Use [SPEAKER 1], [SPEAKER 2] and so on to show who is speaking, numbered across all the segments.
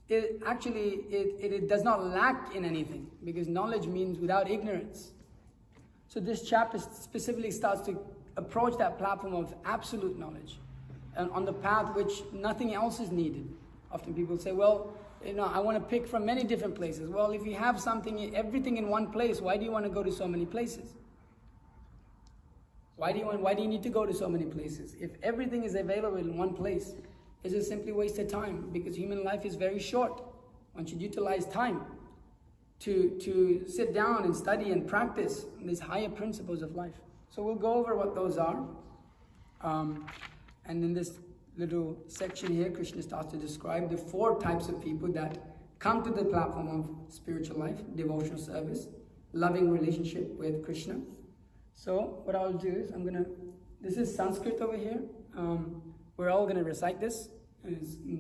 [SPEAKER 1] it does not lack in anything, because knowledge means without ignorance. So this chapter specifically starts to approach that platform of absolute knowledge, and on the path which nothing else is needed. Often people say, well, I want to pick from many different places. Well, if you have everything in one place, why do you want to go to so many places? Why do you need to go to so many places? If everything is available in one place, it's just simply wasted time, because human life is very short. One should utilize time to sit down and study and practice these higher principles of life. So we'll go over what those are. And in this little section here, Krishna starts to describe the 4 types of people that come to the platform of spiritual life: devotional service, loving relationship with Krishna. So what I'll do is this is Sanskrit over here. We're all going to recite this.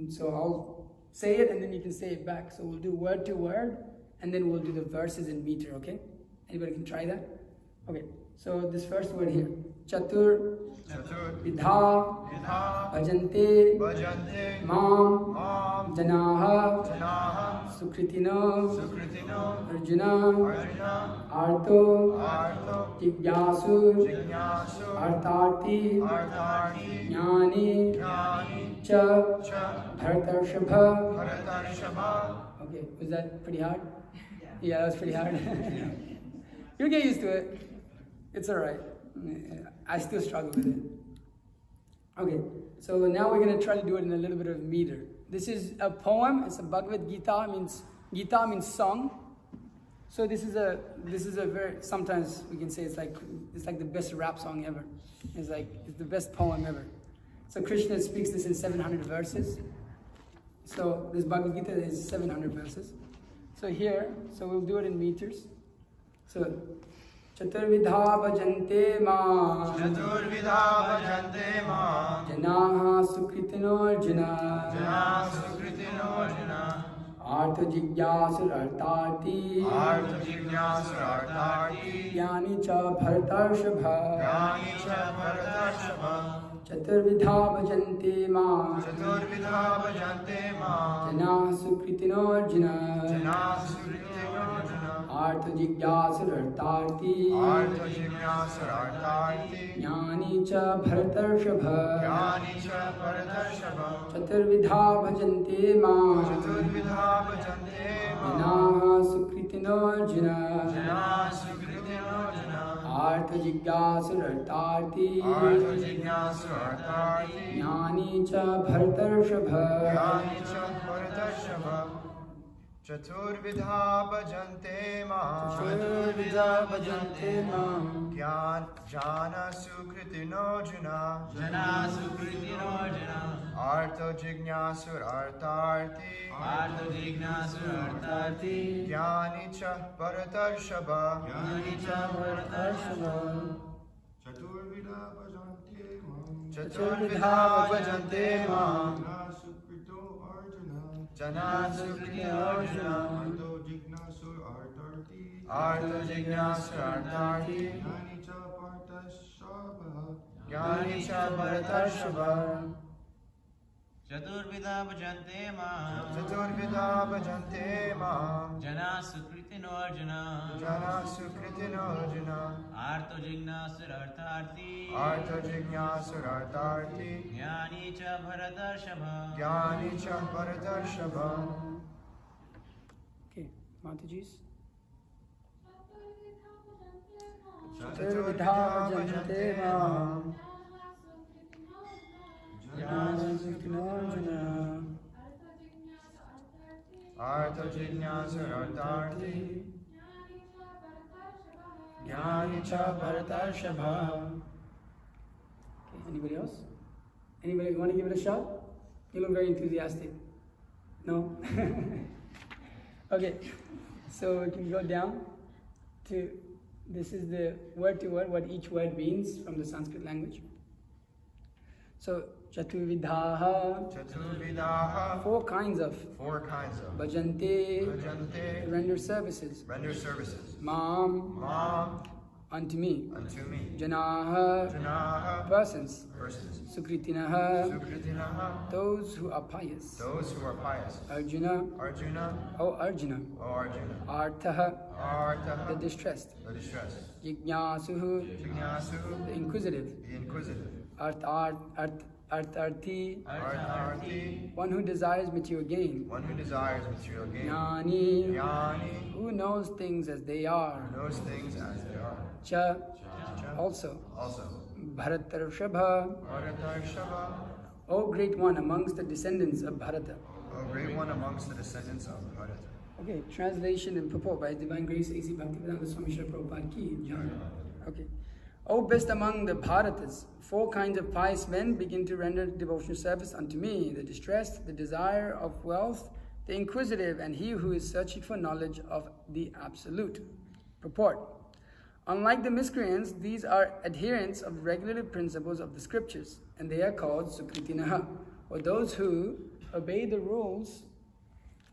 [SPEAKER 1] So I'll say it and then you can say it back. So we'll do word to word and then we'll do the verses in meter, okay? Anybody can try that? Okay, so this first word here. Chatur vidha bhajante mam janaha sukritino arjuna arto jigyasu artarti jnani cha bharatarshava. Okay, was that pretty hard? Yeah, that was pretty hard. You'll get used to it. It's alright. I still struggle with it. Okay, so now we're going to try to do it in a little bit of meter. This is a poem. It's a Bhagavad Gita. Gita means song. So this is a very, sometimes we can say it's like the best rap song ever. It's the best poem ever. So Krishna speaks this in 700 verses. So this Bhagavad Gita is 700 verses. So we'll do it in meters. So Chaturvidha bhajante ma janaha sukritino arjuna artha jigyasur artarti jnani cha bharatarshava. Chaturvidha bhajante ma janaha sukritino arjuna artha jigyasur artarti jnani cha bharatarshava. Chaturvidha bhajante ma janaha sukritino arjuna artha jigyasur artarti jnani cha bharatarshava.
[SPEAKER 2] Chaturvidha bhajante ma jnana sukritino juna artha jignasur artarti jnani cha bharatarshava. Chaturvidha bhajante ma jana sukrito arjuna artha jignasur artarti jnani cha bharatarshava.
[SPEAKER 3] Chaturvidha bhajante ma jana sukritino arjuna artha jignasur artarti jnani cha bharatarshava.
[SPEAKER 1] Okay, Mataji's. Chaturvidha bhajante ma jana sukritino arjuna
[SPEAKER 2] artha jignasur artarti jnani cha bharatarshava.
[SPEAKER 1] Okay, anybody else? Anybody want to give it a shot? You look very enthusiastic. No? Okay, so we can go down to, this is the word to word, what each word means from the Sanskrit language. So, Chaturvidhaha, 4 kinds of bhajante, render services.
[SPEAKER 2] Mam,
[SPEAKER 1] unto me.
[SPEAKER 2] Janaha,
[SPEAKER 1] Janaha, persons.
[SPEAKER 2] persons.
[SPEAKER 1] Sukritiнаha,
[SPEAKER 2] Sukritinaha,
[SPEAKER 1] those who are pious.
[SPEAKER 2] those who are pious.
[SPEAKER 1] Arjuna,
[SPEAKER 2] Arjuna,
[SPEAKER 1] O Arjuna.
[SPEAKER 2] O Arjuna.
[SPEAKER 1] Arthaha,
[SPEAKER 2] Arthaha,
[SPEAKER 1] the distressed.
[SPEAKER 2] the distressed.
[SPEAKER 1] Jignasuhu,
[SPEAKER 2] Jignasu,
[SPEAKER 1] the inquisitive.
[SPEAKER 2] the inquisitive.
[SPEAKER 1] Artharthi,
[SPEAKER 2] Artharthi,
[SPEAKER 1] one who desires material gain.
[SPEAKER 2] one who desires material gain.
[SPEAKER 1] Jnani,
[SPEAKER 2] Jnani,
[SPEAKER 1] who knows things as they are.
[SPEAKER 2] knows things as they are.
[SPEAKER 1] Cha, also.
[SPEAKER 2] Also,
[SPEAKER 1] Bharatarshabha,
[SPEAKER 2] Bharatarshava,
[SPEAKER 1] O great one amongst the descendants of Bharata.
[SPEAKER 2] a great one amongst the descendants of Bharata.
[SPEAKER 1] Okay, translation and purport by His Divine Grace A.C. Bhaktivedanta Swami Srila Prabhupada ki jai. Okay. O best among the Bharatas, 4 kinds of pious men begin to render devotional service unto me: the distressed, the desire of wealth, the inquisitive, and he who is searching for knowledge of the Absolute. Purport. Unlike the miscreants, these are adherents of regulative principles of the scriptures, and they are called Sukritinaha, or those who obey the rules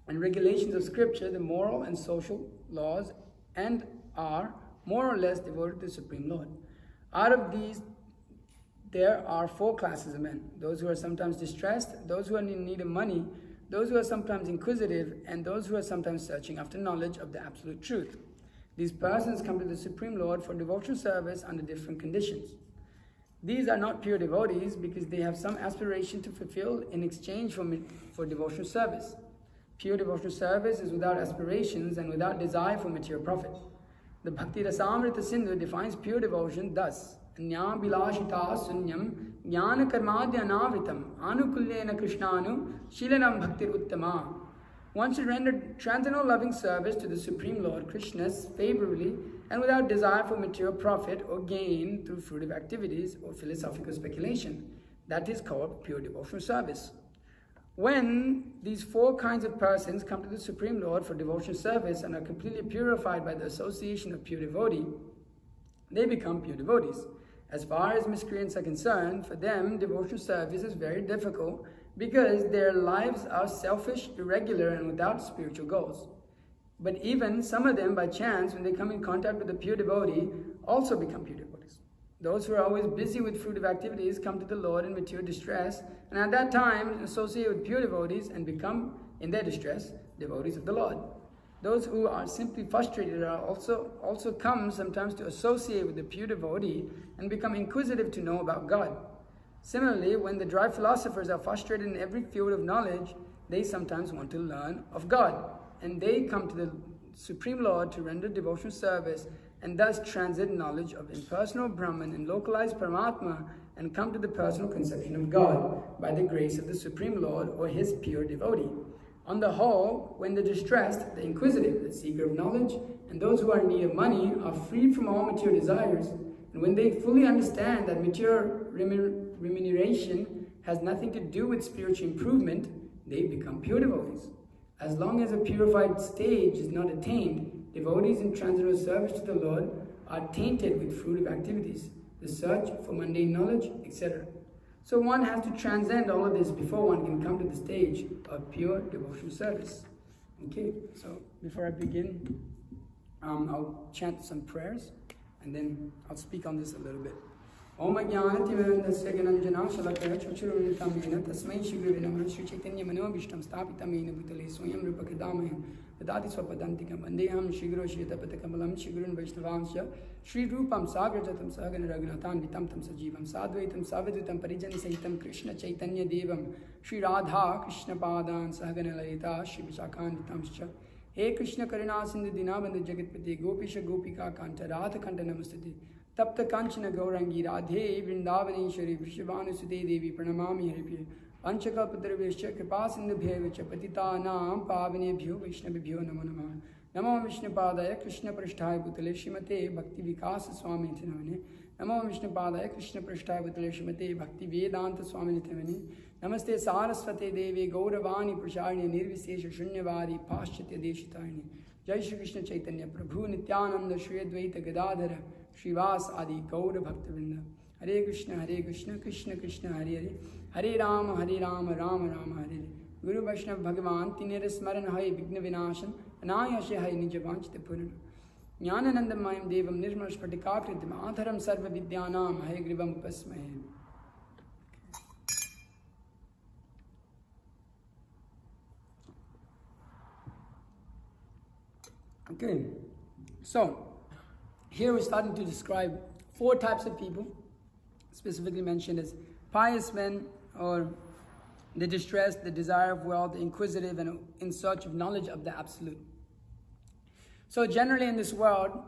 [SPEAKER 1] and regulations of scripture, the moral and social laws, and are more or less devoted to the Supreme Lord. Out of these, there are 4 classes of men: those who are sometimes distressed, those who are in need of money, those who are sometimes inquisitive, and those who are sometimes searching after knowledge of the absolute truth. These persons come to the Supreme Lord for devotional service under different conditions. These are not pure devotees because they have some aspiration to fulfill in exchange for devotional service. Pure devotional service is without aspirations and without desire for material profit. The Bhakti Rasamrita Sindhu defines pure devotion thus: Anya bilashita sunyam jnana karmadya anavritam anukulyena krishnanu shilanam bhaktir uttama. One should render transcendental loving service to the Supreme Lord Krishna favorably and without desire for material profit or gain through fruitive activities or philosophical speculation. That is called pure devotional service. When these 4 kinds of persons come to the Supreme Lord for devotional service and are completely purified by the association of pure devotee, they become pure devotees. As far as miscreants are concerned, for them devotional service is very difficult because their lives are selfish, irregular, and without spiritual goals. But even some of them, by chance, when they come in contact with a pure devotee, also become pure devotees. Those who are always busy with fruitive activities come to the Lord in material distress, and at that time associate with pure devotees and become, in their distress, devotees of the Lord. Those who are simply frustrated are also come sometimes to associate with the pure devotee and become inquisitive to know about God. Similarly, when the dry philosophers are frustrated in every field of knowledge, they sometimes want to learn of God, and they come to the Supreme Lord to render devotional service and thus transcend knowledge of impersonal Brahman and localized Paramatma and come to the personal conception of God by the grace of the Supreme Lord or his pure devotee. On the whole, when the distressed, the inquisitive, the seeker of knowledge, and those who are in need of money are freed from all material desires, and when they fully understand that material remuneration has nothing to do with spiritual improvement, they become pure devotees. As long as a purified stage is not attained, devotees in transcendental service to the Lord are tainted with fruitive activities, the search for mundane knowledge, etc. So one has to transcend all of this before one can come to the stage of pure devotional service. Okay, so before I begin, I'll chant some prayers and then I'll speak on this a little bit. Om Ajnanatimandasya Gananjana Shalakaya Chakshurutamena Tasmai Shigurave Namah Shri Chaitanya Manobishtam Stapitamena Bhutale Swayam Rupakadamaya Dadati Swapadantikam Vandeham Shiguro Shvetapatakabalam Shigurun Vaishnavansya Shri Rupam Sagrajatam Sahagana Raghunathan Vitamtam Sajivam Sadvaitam Savidutam Parijana Sahitam Krishna Chaitanya Devam Shri Radha Krishna Padan Sahagana Lalita Shri Vishakhan Vitamscha He Krishna Karuna Sindhu Dinabandha Jagatpati Gopisha Gopika Kanta Radha Kanta Namastati Tapta Kanchana Gaurangi Radhe Vrindavaneshwari Vrishabhanusute Devi Pranamami Haribhyo Panchakalpatarvescha Kripa Sindhubhyevacha Patitanam Pavanebhyo Vaishnavibhyo Namo Namah Namo Vishnupadaya Krishna Prasthaya Bhutale Srimate Bhakti Vikas Swami Nityanamane Namo Vishnupadaya Krishna Prasthaya Bhutale Srimate Bhakti Vedanta Swami Nityanamane Namaste Saraswate Devi Gauravani Prasharni Nirvisesha Shunyavadi Paschatya Deshitarni Jai Shri Krishna Chaitanya Prabhu Nityananda Shri Advaita Gadadhara Shrivas Adi Gaura Bhaktivinoda Hare Krishna Krishna Krishna Hare Hare Hare Rama Rama Rama Hare Hare Guru Vaishnav Bhagavan Tinere Smaran Hai Vigna Vinashan Anayashe Hai Nijavanchita Purana Jnananandamayam devam nirmal spatikakritim adharam sarva vidyanam hayagrivam upasmahe. Okay, so here we're starting to describe 4 types of people, specifically mentioned as pious men, or the distressed, the desire of wealth, the inquisitive, and in search of knowledge of the absolute. So generally in this world,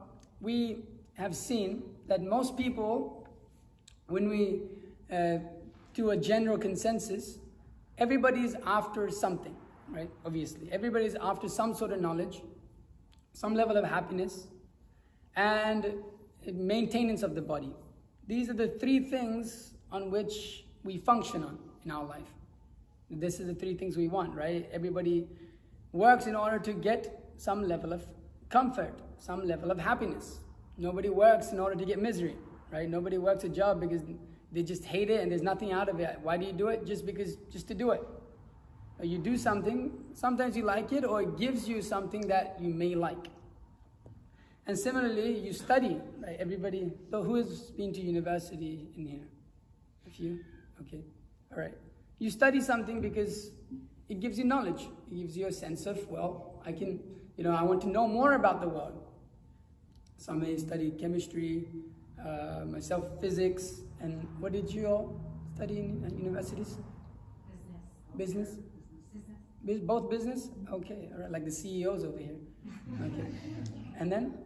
[SPEAKER 1] we have seen that most people, when we do a general consensus, everybody's after something, right? Obviously, everybody's after some sort of knowledge, some level of happiness, and maintenance of the body. These are the 3 things on which we function on in our life. This is the 3 things we want, right? Everybody works in order to get some level of comfort, some level of happiness. Nobody works in order to get misery, right? Nobody works a job because they just hate it and there's nothing out of it. Why do you do it? Just to do it. Or you do something, sometimes you like it, or it gives you something that you may like. And similarly, you study, right? Everybody, so who has been to university in here? A few? Okay, all right. You study something because it gives you knowledge. It gives you a sense of, well, I want to know more about the world. Some may study chemistry, myself physics, and what did you all study in universities? Business. Both business? Okay, all right, like the CEOs over here. Okay. And then?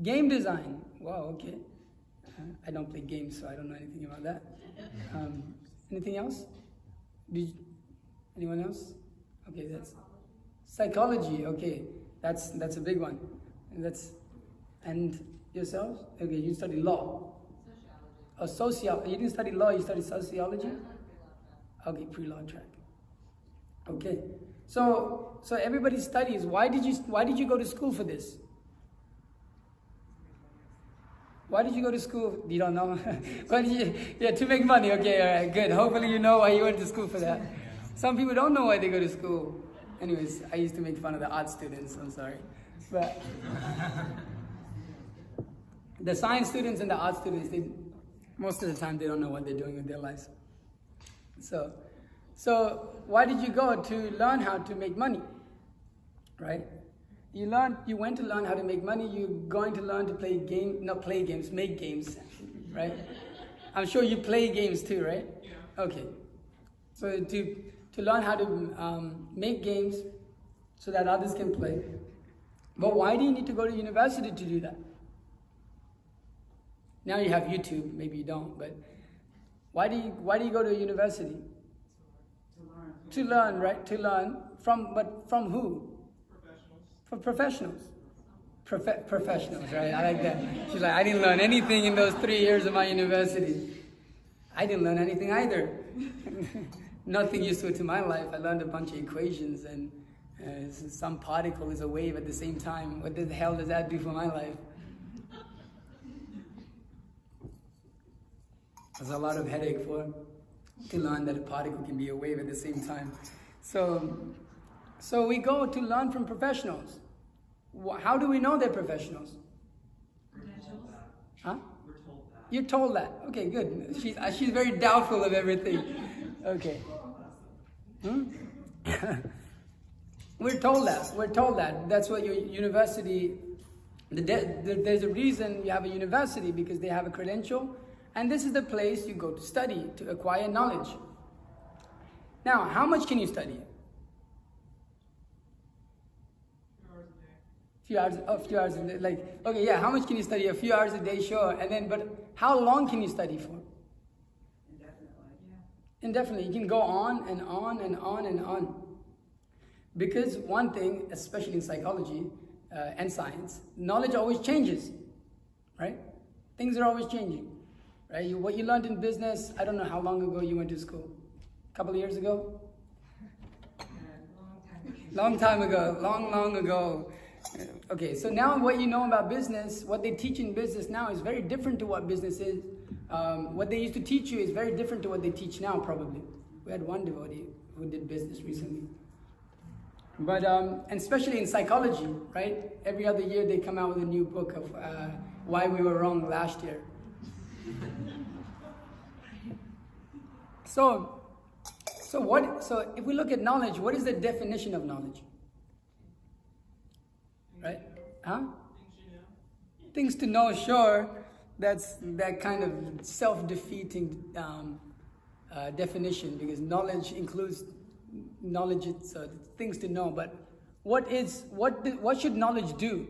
[SPEAKER 1] Game design. Wow, okay. I don't play games, so I don't know anything about that. Anything else? Anyone else? Okay, that's psychology. Okay, that's a big one. And yourselves? Okay, you study law. Sociology. You didn't study law. You studied sociology. Okay, pre-law track. Okay, so everybody studies. Why did you go to school for this? Why did you go to school? You don't know? To make money. Okay, all right, good. Hopefully you know why you went to school for that. Some people don't know why they go to school. Anyways, I used to make fun of the art students, I'm sorry. But the science students and the art students, most of the time they don't know what they're doing with their lives. So why did you go? To learn how to make money, right? You went to learn how to make money. You're going to learn to make games, right? I'm sure you play games too, right? Yeah. Okay. So to learn how to make games so that others can play. But why do you need to go to university to do that? Now you have YouTube, maybe you don't, but why do you go to a university? To learn, right? To learn from who? For professionals. Professionals, right? I like that. She's like, I didn't learn anything in those 3 years of my university. I didn't learn anything either. Nothing useful to my life. I learned a bunch of equations and some particle is a wave at the same time. What the hell does that do for my life? There's a lot of headache to learn that a particle can be a wave at the same time. So we go to learn from professionals. How do we know they're professionals? Huh?
[SPEAKER 4] We're told that.
[SPEAKER 1] You're told that. Okay, good. She's very doubtful of everything. Okay. We're told that. That's what your university. There's a reason you have a university, because they have a credential, and this is the place you go to study, to acquire knowledge. Now, how much can you study? A few hours a day. Like, okay, yeah, how much can you study? A few hours a day, sure. And then, but how long can you study for? Indefinitely. You can go on and on and on and on. Because one thing, especially in psychology and science, knowledge always changes, right? Things are always changing, right? What you learned in business, I don't know how long ago you went to school. A couple of years ago? Long time ago. Okay, so now what you know about business, what they teach in business now is very different to what business is. What they used to teach you is very different to what they teach now, probably. We had one devotee who did business recently. But, and especially in psychology, right? Every other year they come out with a new book of why we were wrong last year. So if we look at knowledge, what is the definition of knowledge? Right? Huh? Things to know, sure. That's that kind of self-defeating definition, because knowledge includes knowledge. It's things to know. But what should knowledge do?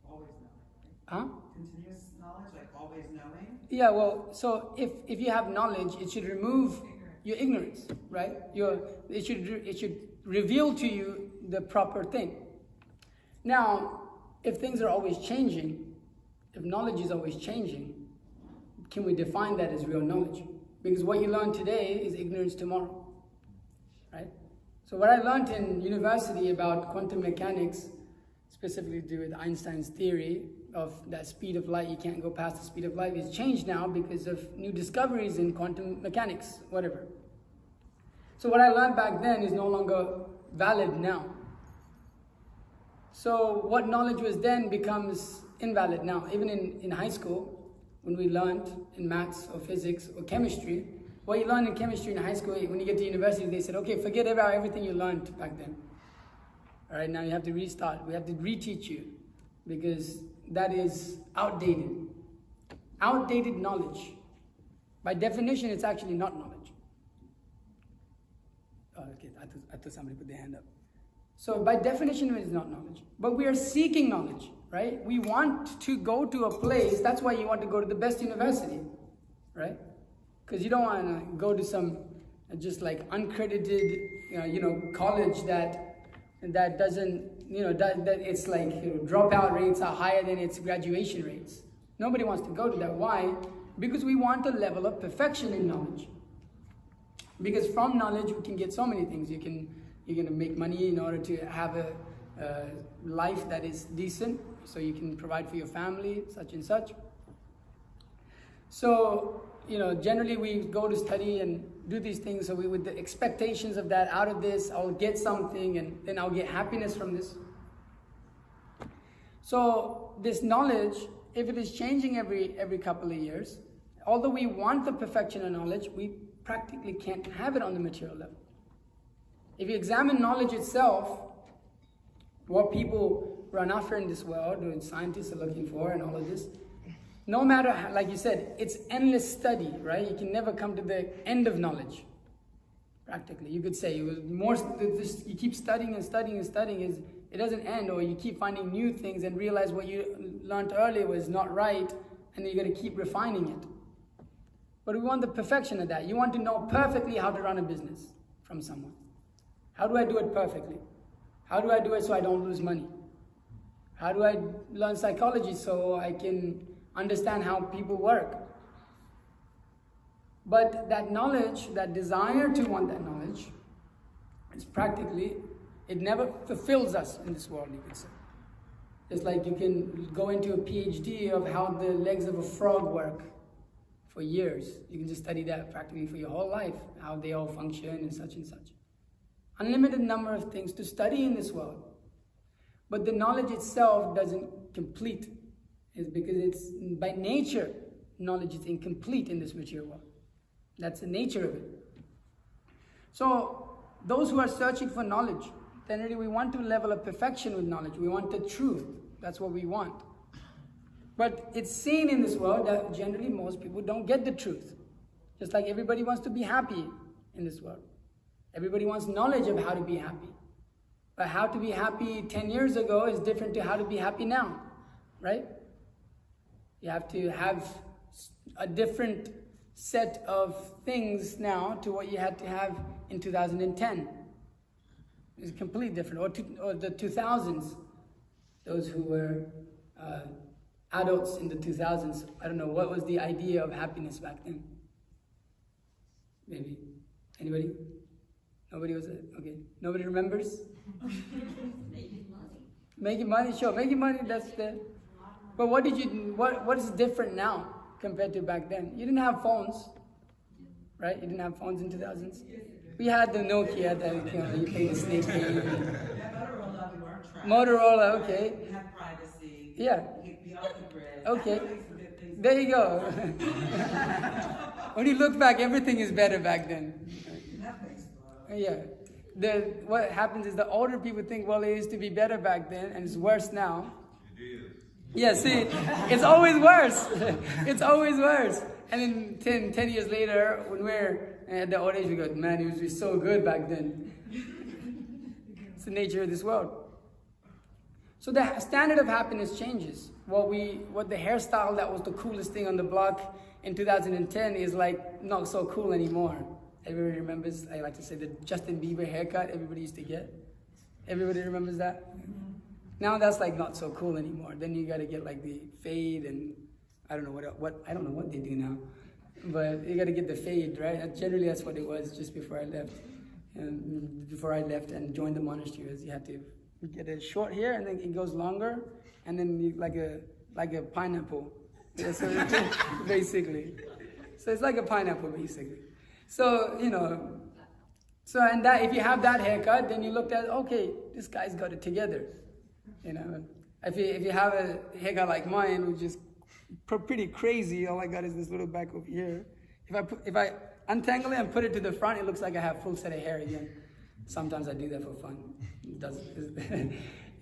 [SPEAKER 4] Always knowing.
[SPEAKER 1] Huh?
[SPEAKER 4] Continuous knowledge, like always knowing.
[SPEAKER 1] Yeah. Well, so if you have knowledge, it should remove your ignorance, right? It should reveal to you the proper thing. Now, if things are always changing, if knowledge is always changing, can we define that as real knowledge? Because what you learn today is ignorance tomorrow, right? So what I learned in university about quantum mechanics, specifically to do with Einstein's theory of that speed of light, you can't go past the speed of light, is changed now because of new discoveries in quantum mechanics, whatever. So what I learned back then is no longer valid now. So what knowledge was then becomes invalid now. Even in high school, when we learned in maths or physics or chemistry, what you learn in chemistry in high school, when you get to university, they said, okay, forget about everything you learned back then. All right, now you have to restart. We have to reteach you, because that is outdated. Outdated knowledge. By definition, it's actually not knowledge. Oh, okay, I thought somebody put their hand up. So by definition, it is not knowledge. But we are seeking knowledge, right? We want to go to a place. That's why you want to go to the best university, right? Because you don't want to go to some just like uncredited, college that doesn't, that it's like dropout rates are higher than its graduation rates. Nobody wants to go to that. Why? Because we want a level of perfection in knowledge. Because from knowledge we can get so many things. You're going to make money in order to have a life that is decent, so you can provide for your family, such and such. So, generally we go to study and do these things, so we with the expectations of that, out of this, I'll get something, and then I'll get happiness from this. So this knowledge, if it is changing every couple of years, although we want the perfection of knowledge, we practically can't have it on the material level. If you examine knowledge itself, what people run after in this world, what scientists are looking for and all of this, no matter how, like you said, it's endless study, right? You can never come to the end of knowledge, practically. You could say, you keep studying and studying and studying, it doesn't end, or you keep finding new things and realize what you learned earlier was not right, and then you're going to keep refining it. But we want the perfection of that. You want to know perfectly how to run a business from someone. How do I do it perfectly? How do I do it so I don't lose money? How do I learn psychology so I can understand how people work? But that knowledge, that desire to want that knowledge, is practically, it never fulfills us in this world, you could say. Just like you can go into a PhD of how the legs of a frog work for years. You can just study that practically for your whole life, how they all function and such and such. Unlimited number of things to study in this world. But the knowledge itself doesn't complete. It's because it's, by nature, knowledge is incomplete in this material world. That's the nature of it. So, those who are searching for knowledge, then really we want to level of perfection with knowledge. We want the truth. That's what we want. But it's seen in this world that generally most people don't get the truth. Just like everybody wants to be happy in this world. Everybody wants knowledge of how to be happy. But how to be happy 10 years ago is different to how to be happy now, right? You have to have a different set of things now to what you had to have in 2010. It's completely different. Or the 2000s, those who were adults in the 2000s, I don't know, what was the idea of happiness back then? Maybe. Anybody? Nobody was it? Okay. Nobody remembers?
[SPEAKER 5] Making money.
[SPEAKER 1] Making money, sure. Making money, that's the... But what is different now compared to back then? You didn't have phones, right? You didn't have phones in 2000s? We had the Nokia that, you play the snake game. Motorola, okay.
[SPEAKER 4] You have privacy.
[SPEAKER 1] Yeah.
[SPEAKER 4] You can be off the grid.
[SPEAKER 1] Okay.
[SPEAKER 4] That's the good things.
[SPEAKER 1] There you go. When you look back, everything is better back then.
[SPEAKER 4] Nothing's slow.
[SPEAKER 1] Yeah. What happens is the older people think, well, it used to be better back then, and it's worse now.
[SPEAKER 3] It is.
[SPEAKER 1] Yeah, see, it's always worse. It's always worse. And then 10 years later, when we're at the old age, we go, man, it was so good back then. It's the nature of this world. So the standard of happiness changes. What the hairstyle that was the coolest thing on the block in 2010 is like not so cool anymore. Everybody remembers, I like to say, the Justin Bieber haircut everybody used to get. Everybody remembers that? Now that's like not so cool anymore. Then you got to get like the fade, and I don't know what they do now, but you got to get the fade, right? Generally, that's what it was just before I left. And before I left and joined the monastery, you had to get it short here, and then it goes longer, and then you, like a pineapple. Yeah, so basically, so it's like a pineapple basically. So and that if you have that haircut, then you looked at, okay, this guy's got it together. If you have a haircut like mine, which is pretty crazy, all I got is this little back over here. If I untangle it and put it to the front, it looks like I have full set of hair again. Sometimes I do that for fun. It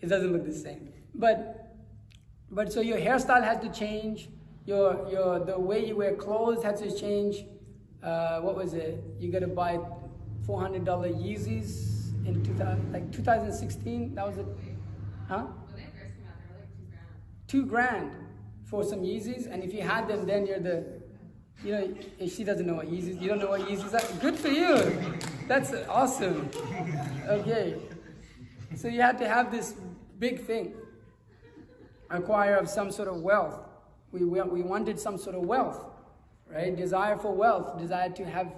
[SPEAKER 1] doesn't look the same. But so your hairstyle has to change. The way you wear clothes has to change. What was it? You got to buy $400 Yeezys in 2016. That was it. Huh?
[SPEAKER 5] When they first came out, they were like $2,000.
[SPEAKER 1] $2,000 for some Yeezys, and if you had them, then you're if she doesn't know what Yeezys, you don't know what Yeezys are. Good for you. That's awesome. Okay. So you had to have this big thing, acquire of some sort of wealth. We wanted some sort of wealth, right? Desire for wealth, desire to have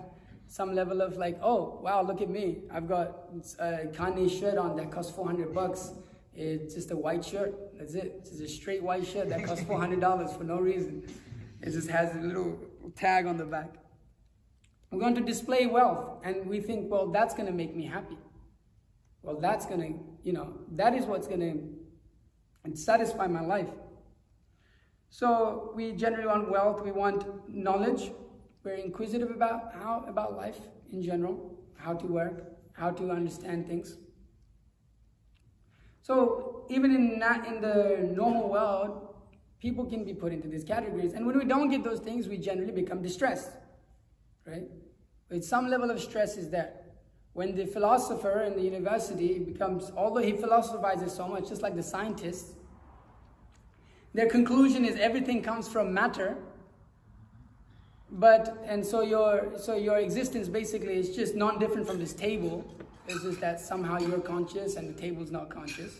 [SPEAKER 1] some level of like, oh, wow, look at me. I've got a Kanye shirt on that costs $400. It's just a white shirt. That's it. It's just a straight white shirt that costs $400 for no reason. It just has a little tag on the back. We're going to display wealth, and we think, well, that's going to make me happy. Well, that's going to, that is what's going to satisfy my life. So we generally want wealth. We want knowledge. We're inquisitive about life in general, how to work, how to understand things. So even in the normal world, people can be put into these categories. And when we don't get those things, we generally become distressed, right? With some level of stress is there. When the philosopher in the university although he philosophizes so much, just like the scientists, their conclusion is everything comes from matter. So your existence basically is just not different from this table. It's just that somehow you're conscious and the table's not conscious.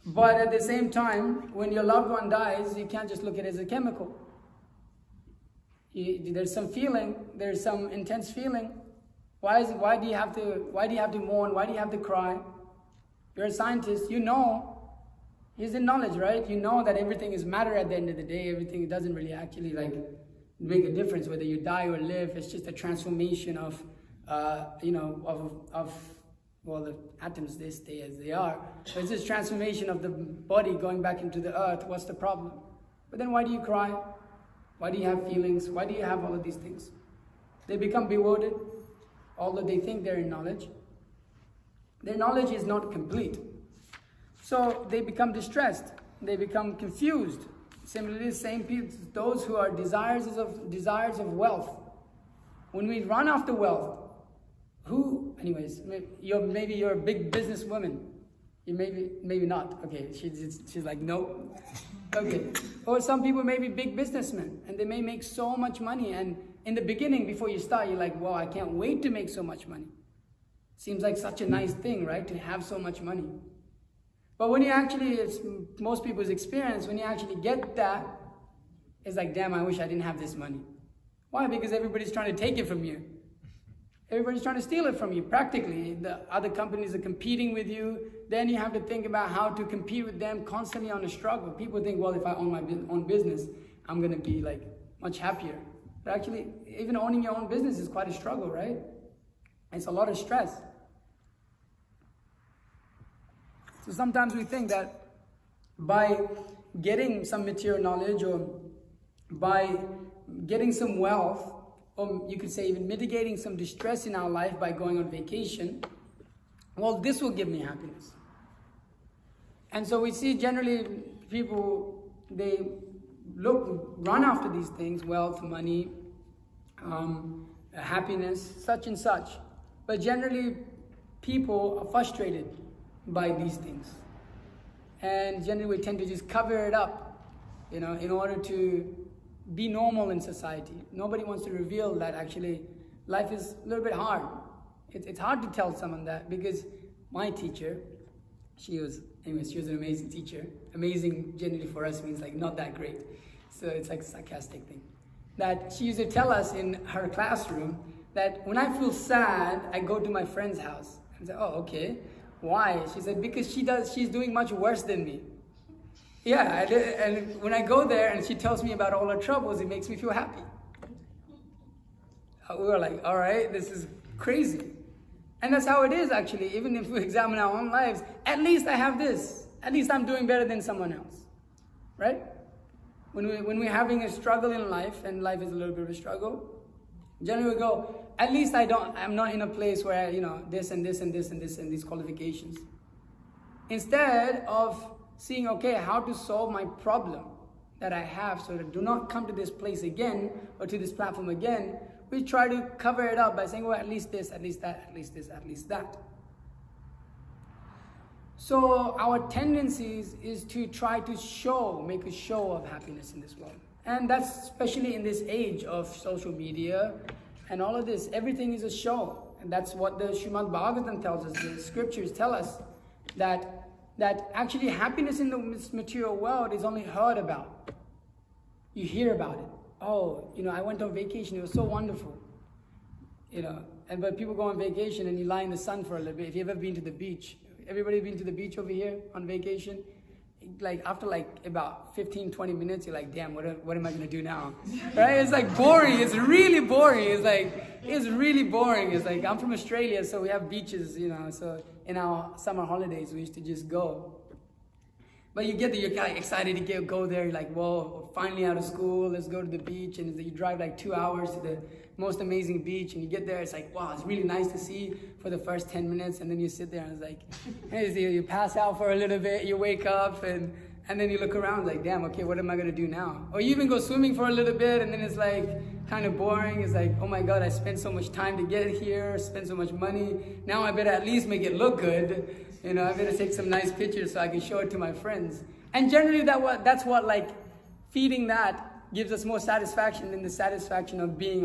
[SPEAKER 1] But at the same time, when your loved one dies, you can't just look at it as a chemical. There's some feeling, there's some intense feeling. Why do you have to mourn? Why do you have to cry? You're a scientist, here's the knowledge, right? You know that everything is matter at the end of the day. Everything doesn't really actually make a difference whether you die or live. It's just a transformation of the atoms, they stay as they are. So it's this transformation of the body going back into the earth. What's the problem? But then why do you cry? Why do you have feelings? Why do you have all of these things? They become bewildered, although they think they're in knowledge. Their knowledge is not complete. So they become distressed. They become confused. Similarly, the same people, those who are desires of wealth. When we run after wealth, maybe you're a big businesswoman. You maybe not. Okay, she's like, no. Okay. Or some people may be big businessmen, and they may make so much money, and in the beginning, before you start, you're like, wow, I can't wait to make so much money. Seems like such a nice thing, right, to have so much money. But when you actually, it's most people's experience, when you actually get that, it's like, damn, I wish I didn't have this money. Why? Because everybody's trying to take it from you. Everybody's trying to steal it from you, practically. The other companies are competing with you. Then you have to think about how to compete with them, constantly on a struggle. People think, well, if I own my own business, I'm going to be like much happier. But actually, even owning your own business is quite a struggle, right? It's a lot of stress. So sometimes we think that by getting some material knowledge or by getting some wealth, or you could say even mitigating some distress in our life by going on vacation, well, this will give me happiness. And so we see generally people, they run after these things, wealth, money, happiness, such and such. But generally people are frustrated by these things. And generally we tend to just cover it up, in order to be normal in society. Nobody wants to reveal that actually life is a little bit hard. It's hard to tell someone that, because my teacher, she was an amazing teacher. Amazing generally for us means like not that great. So it's like a sarcastic thing. That she used to tell us in her classroom that when I feel sad, I go to my friend's house. I said, oh, okay. Why? She said, because she's doing much worse than me. Yeah, and when I go there and she tells me about all her troubles, it makes me feel happy. We were like, all right, this is crazy. And that's how it is actually. Even if we examine our own lives, at least I have this. At least I'm doing better than someone else. Right? When we're having a struggle in life, and life is a little bit of a struggle, generally we go, at least I'm not in a place where this and this and this and this and these qualifications. Instead of seeing, okay, how to solve my problem that I have so that I do not come to this place again or to this platform again, we try to cover it up by saying, well, at least this, at least that, at least this, at least that. So our tendencies is to try to make a show of happiness in this world. And that's especially in this age of social media and all of this. Everything is a show. And that's what the Srimad Bhagavatam tells us. The scriptures tell us that actually happiness in this material world is only heard about. You hear about it. Oh, I went on vacation. It was so wonderful. But people go on vacation and you lie in the sun for a little bit. If you've ever been to the beach, everybody been to the beach over here on vacation? After about 15, 20 minutes, you're like, damn, what am I going to do now? Right? It's like boring. It's really boring. It's really boring. It's like, I'm from Australia, so we have beaches, so in our summer holidays, we used to just go. But you get there, you're kind of excited to go there. You're like, whoa, finally out of school, let's go to the beach. And you drive 2 hours to the most amazing beach. And you get there, it's like, wow, it's really nice to see for the first 10 minutes. And then you sit there and it's like, hey, you pass out for a little bit, you wake up, and then you look around like, damn, okay, what am I going to do now? Or you even go swimming for a little bit, and then it's kind of boring. It's like, oh my God, I spent so much time to get here, spent so much money. Now I better at least make it look good. I better take some nice pictures so I can show it to my friends. And generally that's what feeding that gives us more satisfaction than the satisfaction of being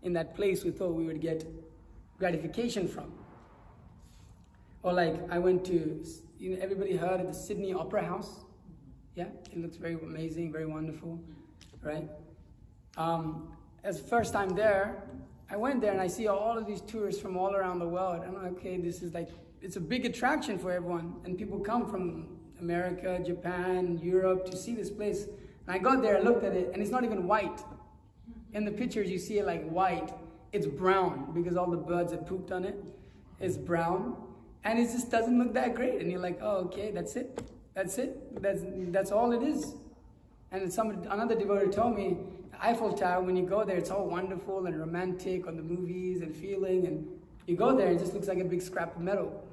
[SPEAKER 1] in that place we thought we would get gratification from. Or I went to, everybody heard of the Sydney Opera House? Yeah, it looks very amazing, very wonderful, right? As the first time there, I went there and I see all of these tourists from all around the world. I'm like, okay, this is it's a big attraction for everyone. And people come from America, Japan, Europe to see this place. And I got there, I looked at it, and it's not even white. In the pictures, you see it white. It's brown because all the birds have pooped on it. It's brown. And it just doesn't look that great. And you're like, oh, okay, that's it. That's it. That's all it is. And another devotee told me, Eiffel Tower, when you go there, it's all wonderful and romantic on the movies and feeling. And you go there, it just looks like a big scrap of metal.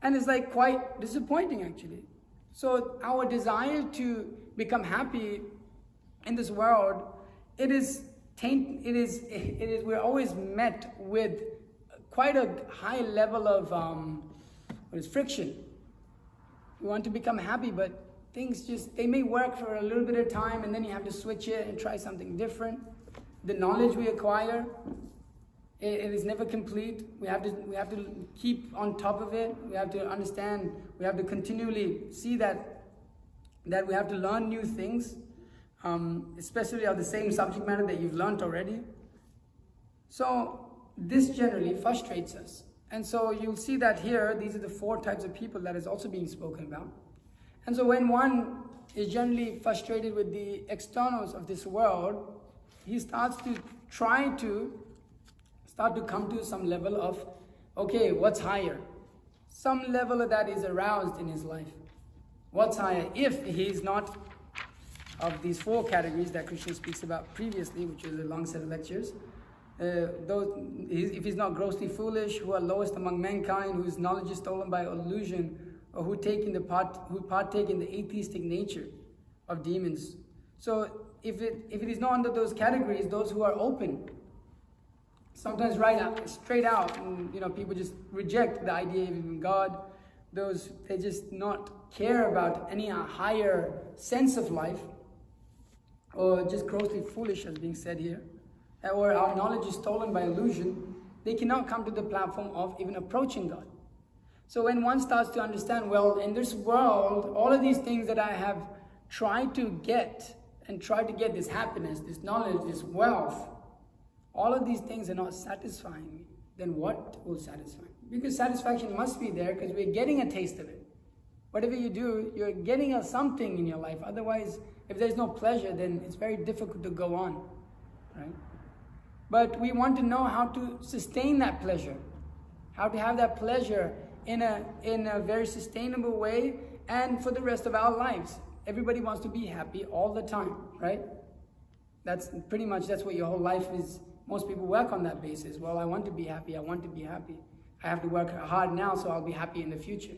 [SPEAKER 1] And it's quite disappointing actually. So our desire to become happy in this world, we're always met with quite a high level of friction. We want to become happy, but things they may work for a little bit of time, and then you have to switch it and try something different. The knowledge we acquire, it is never complete. We have to keep on top of it. We have to understand. We have to continually see that we have to learn new things, especially of the same subject matter that you've learned already. So this generally frustrates us. And so you'll see that here, these are the 4 types of people that is also being spoken about. And so when one is generally frustrated with the externals of this world, he starts to come to some level of, okay, what's higher? some level of that is aroused in his life. What's higher? If he's not of these four categories that Krishna speaks about previously, which is a long set of lectures, if he's not grossly foolish, who are lowest among mankind, whose knowledge is stolen by illusion, or who partake in the atheistic nature of demons. So if it is not under those categories, those who are open, sometimes straight out, and people just reject the idea of even God. They just not care about any higher sense of life, or just grossly foolish, as being said here, or our knowledge is stolen by illusion. They cannot come to the platform of even approaching God. So when one starts to understand, well, in this world, all of these things that I have tried to get, this happiness, this knowledge, this wealth, all of these things are not satisfying me, then what will satisfy me? Because satisfaction must be there, because we're getting a taste of it. Whatever you do, you're getting something in your life. Otherwise, if there's no pleasure, then it's very difficult to go on, right? But we want to know how to sustain that pleasure, how to have that pleasure in a very sustainable way and for the rest of our lives. Everybody wants to be happy all the time, right? That's what your whole life is. Most people work on that basis. Well, I want to be happy. I have to work hard now, so I'll be happy in the future.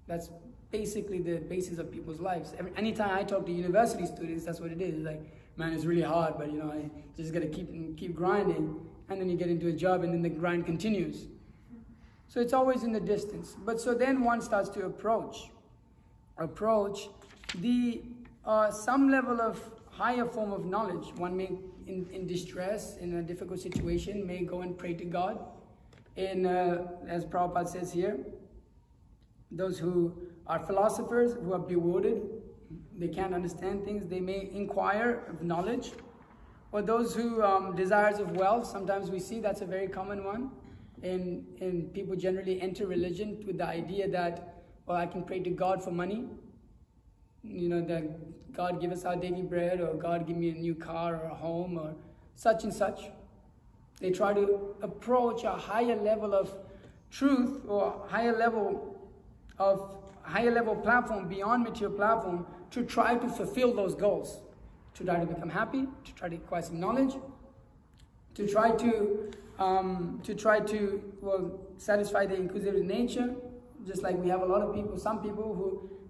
[SPEAKER 1] That's basically the basis of people's lives. Anytime I talk to university students, that's what it is. It's like, man, it's really hard, but I just gotta keep grinding, and then you get into a job, and then the grind continues. So it's always in the distance. But so then one starts to approach the some level of higher form of knowledge. One may, in distress, in a difficult situation, may go and pray to God. As Prabhupada says here, those who are philosophers, who are bewildered, they can't understand things, they may inquire of knowledge. Or those who desires of wealth, sometimes we see that's a very common one. And people generally enter religion with the idea that, well, I can pray to God for money. That God give us our daily bread, or God give me a new car or a home or such and such. They try to approach a higher level of truth, or higher level platform beyond material platform, to try to fulfill those goals, to try to become happy, to try to acquire some knowledge, to try to satisfy the inquisitive nature. Just like we have a lot of people, some people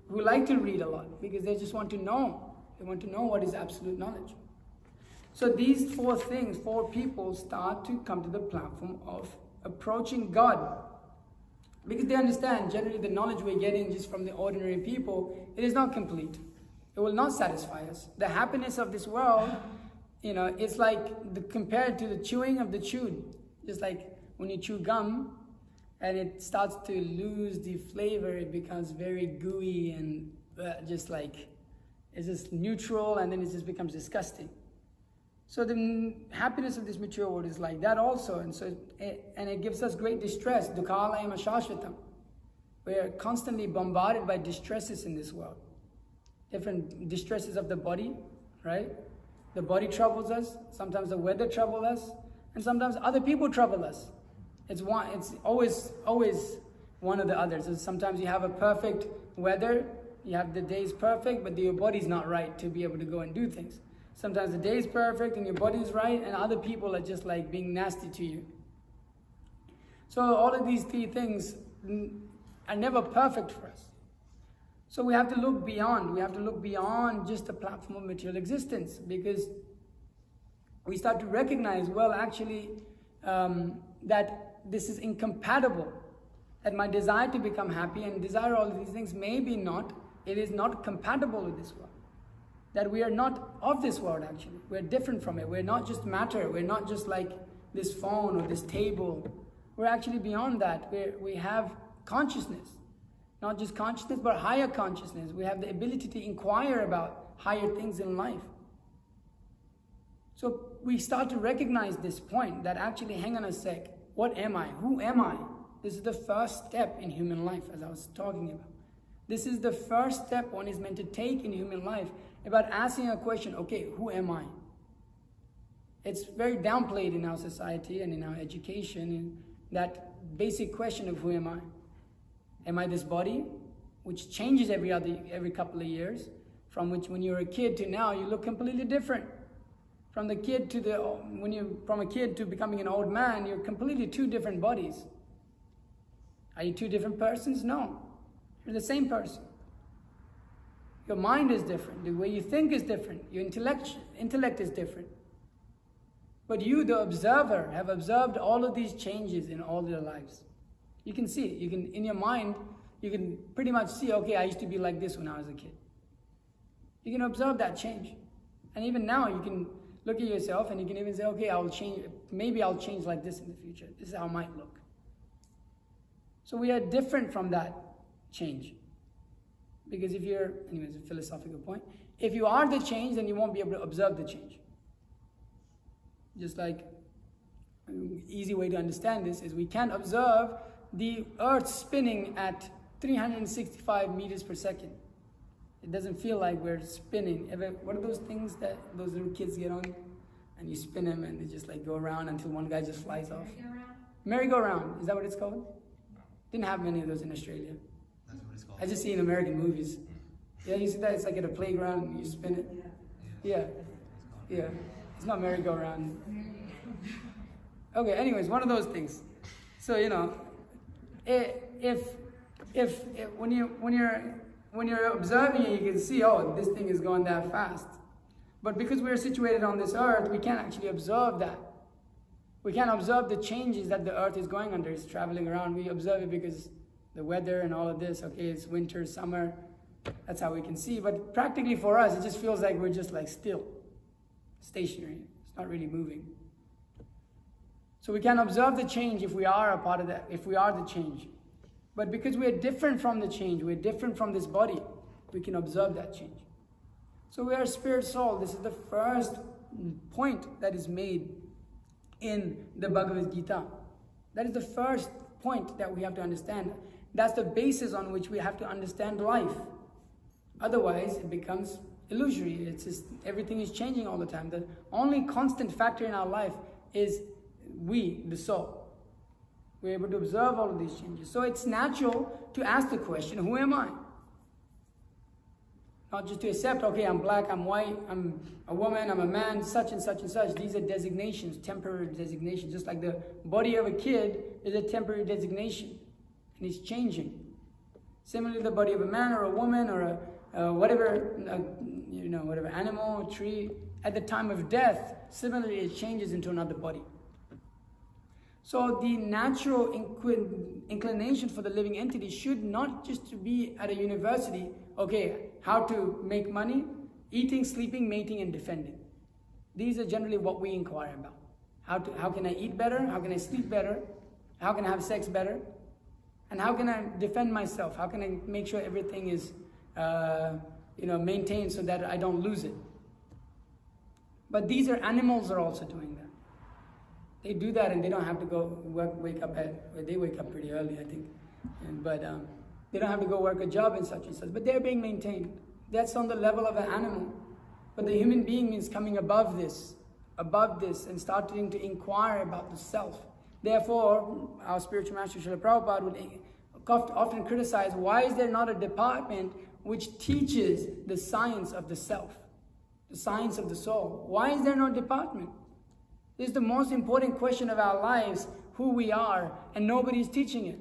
[SPEAKER 1] who like to read a lot, because they just want to know. They want to know what is absolute knowledge. So these four people start to come to the platform of approaching God. Because they understand, generally the knowledge we're getting just from the ordinary people, it is not complete. It will not satisfy us. The happiness of this world, it's like compared to the chewing of the chewed. Just like when you chew gum, and it starts to lose the flavor, it becomes very gooey and it's just neutral, and then it just becomes disgusting. So the happiness of this material world is like that also, and it gives us great distress. Dukhalayam ashashvatam. We are constantly bombarded by distresses in this world. Different distresses of the body, right? The body troubles us. Sometimes the weather troubles us, and sometimes other people trouble us. It's always one or the other. So sometimes you have a perfect weather, you have the days perfect, but your body's not right to be able to go and do things. Sometimes the day is perfect and your body is right, and other people are just like being nasty to you. So all of these three things are never perfect for us. So we have to look beyond. We have to look beyond just the platform of material existence, because we start to recognize, well, actually, that this is incompatible. That my desire to become happy and desire all of these things it is not compatible with this world. That we are not of this world, actually. We're different from it. We're not just matter. We're not just like this phone or this table. We're actually beyond that. We have consciousness. Not just consciousness, but higher consciousness. We have the ability to inquire about higher things in life. So we start to recognize this point, that actually, hang on a sec, what am I? Who am I? This is the first step in human life, as I was talking about. This is the first step one is meant to take in human life, about asking a question, okay, who am I? It's very downplayed in our society and in our education, in that basic question of who am I? Am I this body, which changes every couple of years, from which when you're a kid to now, you look completely different. From a kid to becoming an old man, you're completely two different bodies. Are you two different persons? No. You're the same person. Your mind is different. The way you think is different. Your intellect is different. But you, the observer, have observed all of these changes in all your lives. You can see it. You can, in your mind, you can pretty much see, okay, I used to be like this when I was a kid. You can observe that change. And even now, you can look at yourself and you can even say, okay, I'll change, maybe I'll change like this in the future. This is how I might look. So we are different from that change. Because if you're, anyways, a philosophical point, if you are the change, then you won't be able to observe the change. Just like, an easy way to understand this is we can't observe the earth spinning at 365 meters per second. It doesn't feel like we're spinning. What are those things that those little kids get on? And you spin them and they just like go around until one guy just flies off. Merry-go-round. Is that what it's called? Didn't have many of those in Australia.
[SPEAKER 3] That's what it's called.
[SPEAKER 1] I just see in American movies. Yeah, you see that? It's like at a playground and you spin it. Yeah. Yeah. It's not merry-go-round. Okay, anyways, one of those things. So, you know, when you're observing it, you can see, oh, this thing is going that fast. But because we're situated on this earth, we can't actually observe that. We can't observe the changes that the earth is going under. It's traveling around. We observe it because the weather and all of this, okay, it's winter, summer. That's how we can see. But practically for us, it just feels like we're just like still, stationary. It's not really moving. So we can observe the change if we are a part of that, if we are the change. But because we are different from the change, we're different from this body, we can observe that change. So we are a spirit soul. This is the first point that is made in the Bhagavad Gita. That is the first point that we have to understand. That's the basis on which we have to understand life. Otherwise, it becomes illusory. It's just everything is changing all the time. The only constant factor in our life is we, the soul. We're able to observe all of these changes. So it's natural to ask the question, who am I? Not just to accept, okay, I'm black, I'm white, I'm a woman, I'm a man, such and such and such. These are designations, temporary designations. Just like the body of a kid is a temporary designation. And it's changing. Similarly, the body of a man or a woman or whatever animal or tree, at the time of death, similarly it changes into another body. So the natural inclination for the living entity should not just be at a university, okay, how to make money, eating, sleeping, mating, and defending. These are generally what we inquire about. How can I eat better? How can I sleep better? How can I have sex better? And how can I defend myself? How can I make sure everything is maintained so that I don't lose it? But these are animals are also doing that. They do that and they don't have to go wake up they wake up pretty early, I think. But they don't have to go work a job and such, but they're being maintained. That's on the level of an animal. But the human being means coming above this and starting to inquire about the self. Therefore, our spiritual master Srila Prabhupada would often criticize, why is there not a department which teaches the science of the self, the science of the soul? Why is there no department? This is the most important question of our lives, who we are, and nobody's teaching it.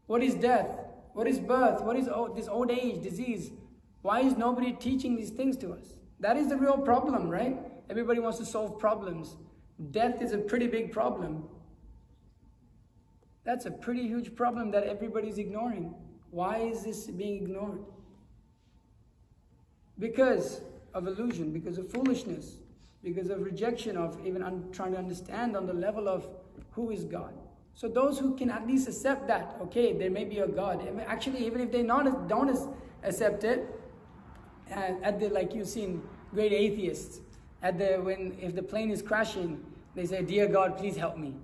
[SPEAKER 1] What is death? What is birth? What is this old age, disease? Why is nobody teaching these things to us? That is the real problem, right? Everybody wants to solve problems. Death is a pretty big problem. That's a pretty huge problem that everybody's ignoring. Why is this being ignored? Because of illusion, because of foolishness, because of rejection of even trying to understand on the level of who is God. So those who can at least accept that, okay, there may be a God. Actually, even if they don't accept it, like you've seen great atheists, if the plane is crashing, they say, "Dear God, please help me."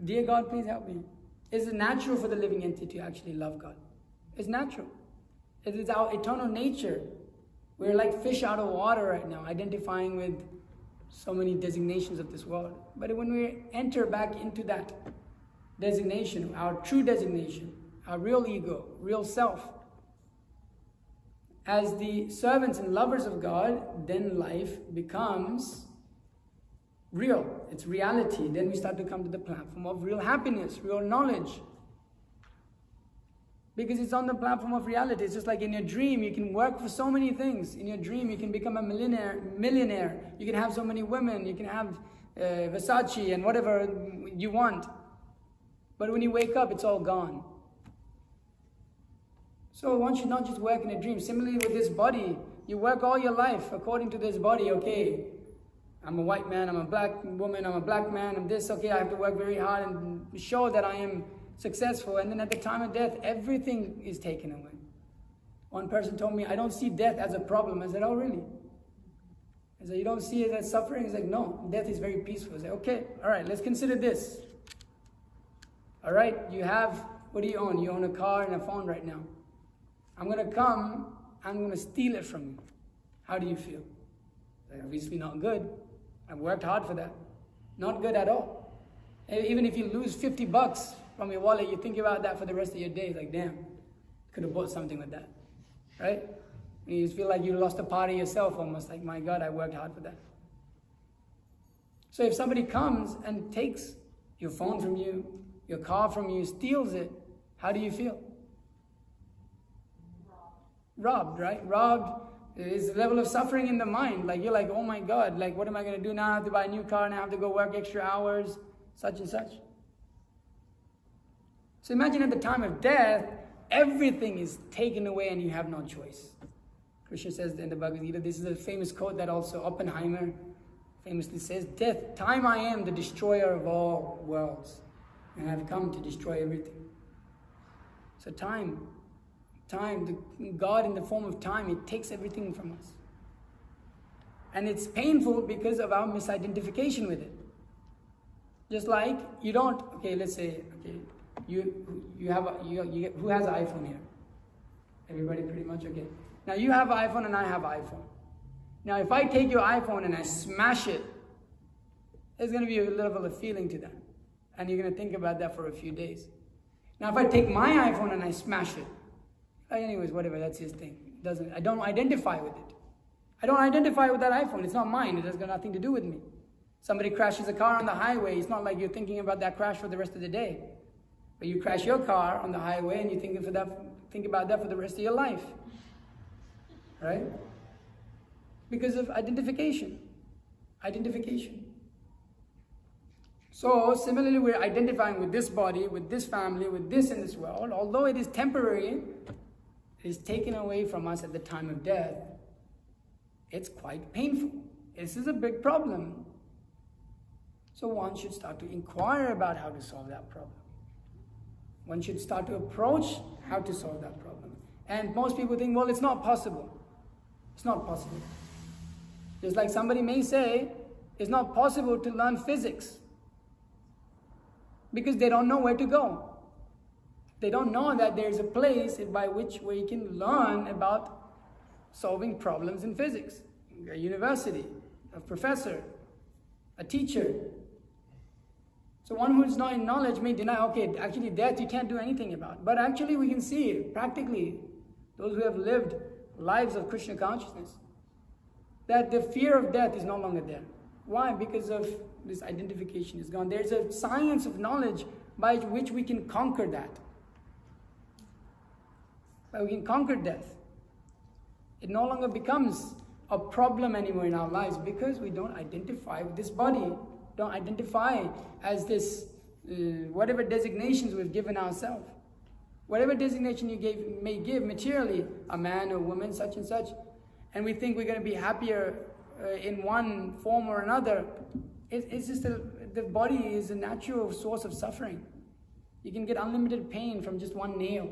[SPEAKER 1] Dear God, please help me. It's natural for the living entity to actually love God. It's natural. It is our eternal nature. We're like fish out of water right now, identifying with so many designations of this world. But when we enter back into that designation, our true designation, our real ego, real self. As the servants and lovers of God, then life becomes real. It's reality. Then we start to come to the platform of real happiness, real knowledge. Because it's on the platform of reality. It's just like in your dream, you can work for so many things. In your dream, you can become a millionaire. You can have so many women. You can have Versace and whatever you want. But when you wake up, it's all gone. So one should not just work in a dream. Similarly with this body, you work all your life according to this body. Okay, I'm a white man, I'm a black woman, I'm a black man, I'm this. Okay, I have to work very hard and show that I am successful. And then at the time of death, everything is taken away. One person told me, I don't see death as a problem. I said, oh really? I said, you don't see it as suffering? He's like, no, death is very peaceful. I said, okay, all right, let's consider this. All right, you have, what do you own? You own a car and a phone right now. I'm going to come, I'm going to steal it from you. How do you feel? Like, obviously not good. I've worked hard for that. Not good at all. Even if you lose 50 bucks from your wallet, you think about that for the rest of your day. Like, damn, could have bought something with that. Right? And you just feel like you lost a part of yourself almost. Like, my God, I worked hard for that. So if somebody comes and takes your phone from you, your car from you, steals it, how do you feel? Robbed, right? Robbed is a level of suffering in the mind. Like, you're like, oh my God, like, what am I going to do now? I have to buy a new car and I have to go work extra hours, such and such. So imagine at the time of death, everything is taken away and you have no choice. Krishna says in the Bhagavad Gita, this is a famous quote that also Oppenheimer famously says, death, time I am the destroyer of all worlds, and I've come to destroy everything. So time, God in the form of time, it takes everything from us. And it's painful because of our misidentification with it. Just like you don't, okay, let's say, okay, you have who has an iPhone here? Everybody pretty much, okay. Now you have an iPhone and I have an iPhone. Now if I take your iPhone and I smash it, there's going to be a level of feeling to that. And you're going to think about that for a few days. Now if I take my iPhone and I smash it, anyways, whatever, that's his thing. I don't identify with it. I don't identify with that iPhone. It's not mine. It has got nothing to do with me. Somebody crashes a car on the highway. It's not like you're thinking about that crash for the rest of the day. But you crash your car on the highway and you think about that for the rest of your life. Right? Because of identification. So, similarly, we're identifying with this body, with this family, with this in this world. Although it is temporary, it is taken away from us at the time of death. It's quite painful. This is a big problem. So one should start to inquire about how to solve that problem. One should start to approach how to solve that problem. And most people think, well, it's not possible. It's not possible. Just like somebody may say, it's not possible to learn physics because they don't know where to go. They don't know that there's a place by which where you can learn about solving problems in physics. A university, a professor, a teacher. So one who is not in knowledge may deny, okay, actually death you can't do anything about. But actually we can see practically, those who have lived lives of Krishna consciousness, that the fear of death is no longer there. Why? Because of this identification is gone. There's a science of knowledge by which we can conquer that. But we can conquer death. It no longer becomes a problem anymore in our lives because we don't identify with this body, don't identify as this, whatever designations we've given ourselves. Whatever designation you may give materially, a man or woman, such and such, and we think we're going to be happier in one form or another. It's just the body is a natural source of suffering. You can get unlimited pain from just one nail.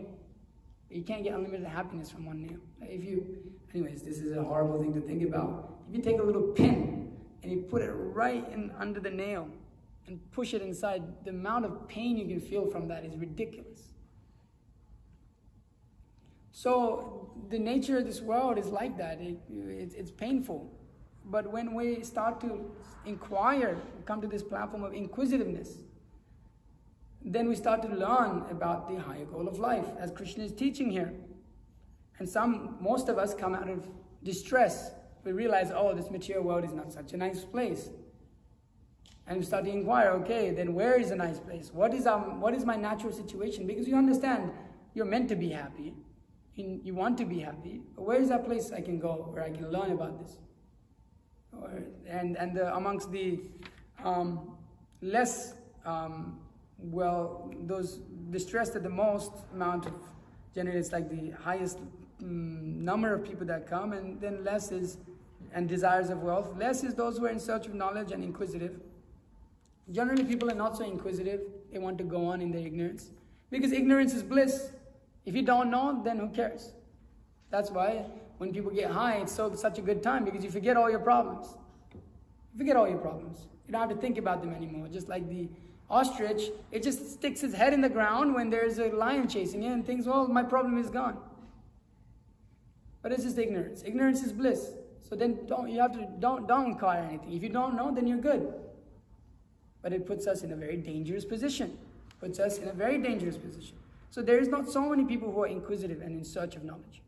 [SPEAKER 1] You can't get unlimited happiness from one nail. Anyways, this is a horrible thing to think about. If you take a little pin and you put it right under the nail and push it inside, the amount of pain you can feel from that is ridiculous. So the nature of this world is like that. It's painful. But when we start to inquire, come to this platform of inquisitiveness, then we start to learn about the higher goal of life, as Krishna is teaching here. And most of us come out of distress. We realize, oh, this material world is not such a nice place. And we start to inquire, okay, then where is a nice place? What is my natural situation? Because you understand, you're meant to be happy. You want to be happy. But where is that place I can go where I can learn about this? Amongst the less, those distressed at the most amount of, generally it's like the highest number of people that come, and then less is, and desires of wealth. Less is those who are in search of knowledge and inquisitive. Generally people are not so inquisitive. They want to go on in their ignorance. Because ignorance is bliss. If you don't know, then who cares? That's why when people get high, it's such a good time, because you forget all your problems. You forget all your problems. You don't have to think about them anymore. Just like the ostrich, it just sticks its head in the ground when there's a lion chasing it and thinks, well, my problem is gone. But it's just ignorance. Ignorance is bliss. So then don't inquire anything. If you don't know, then you're good. But it puts us in a very dangerous position. So there is not so many people who are inquisitive and in search of knowledge.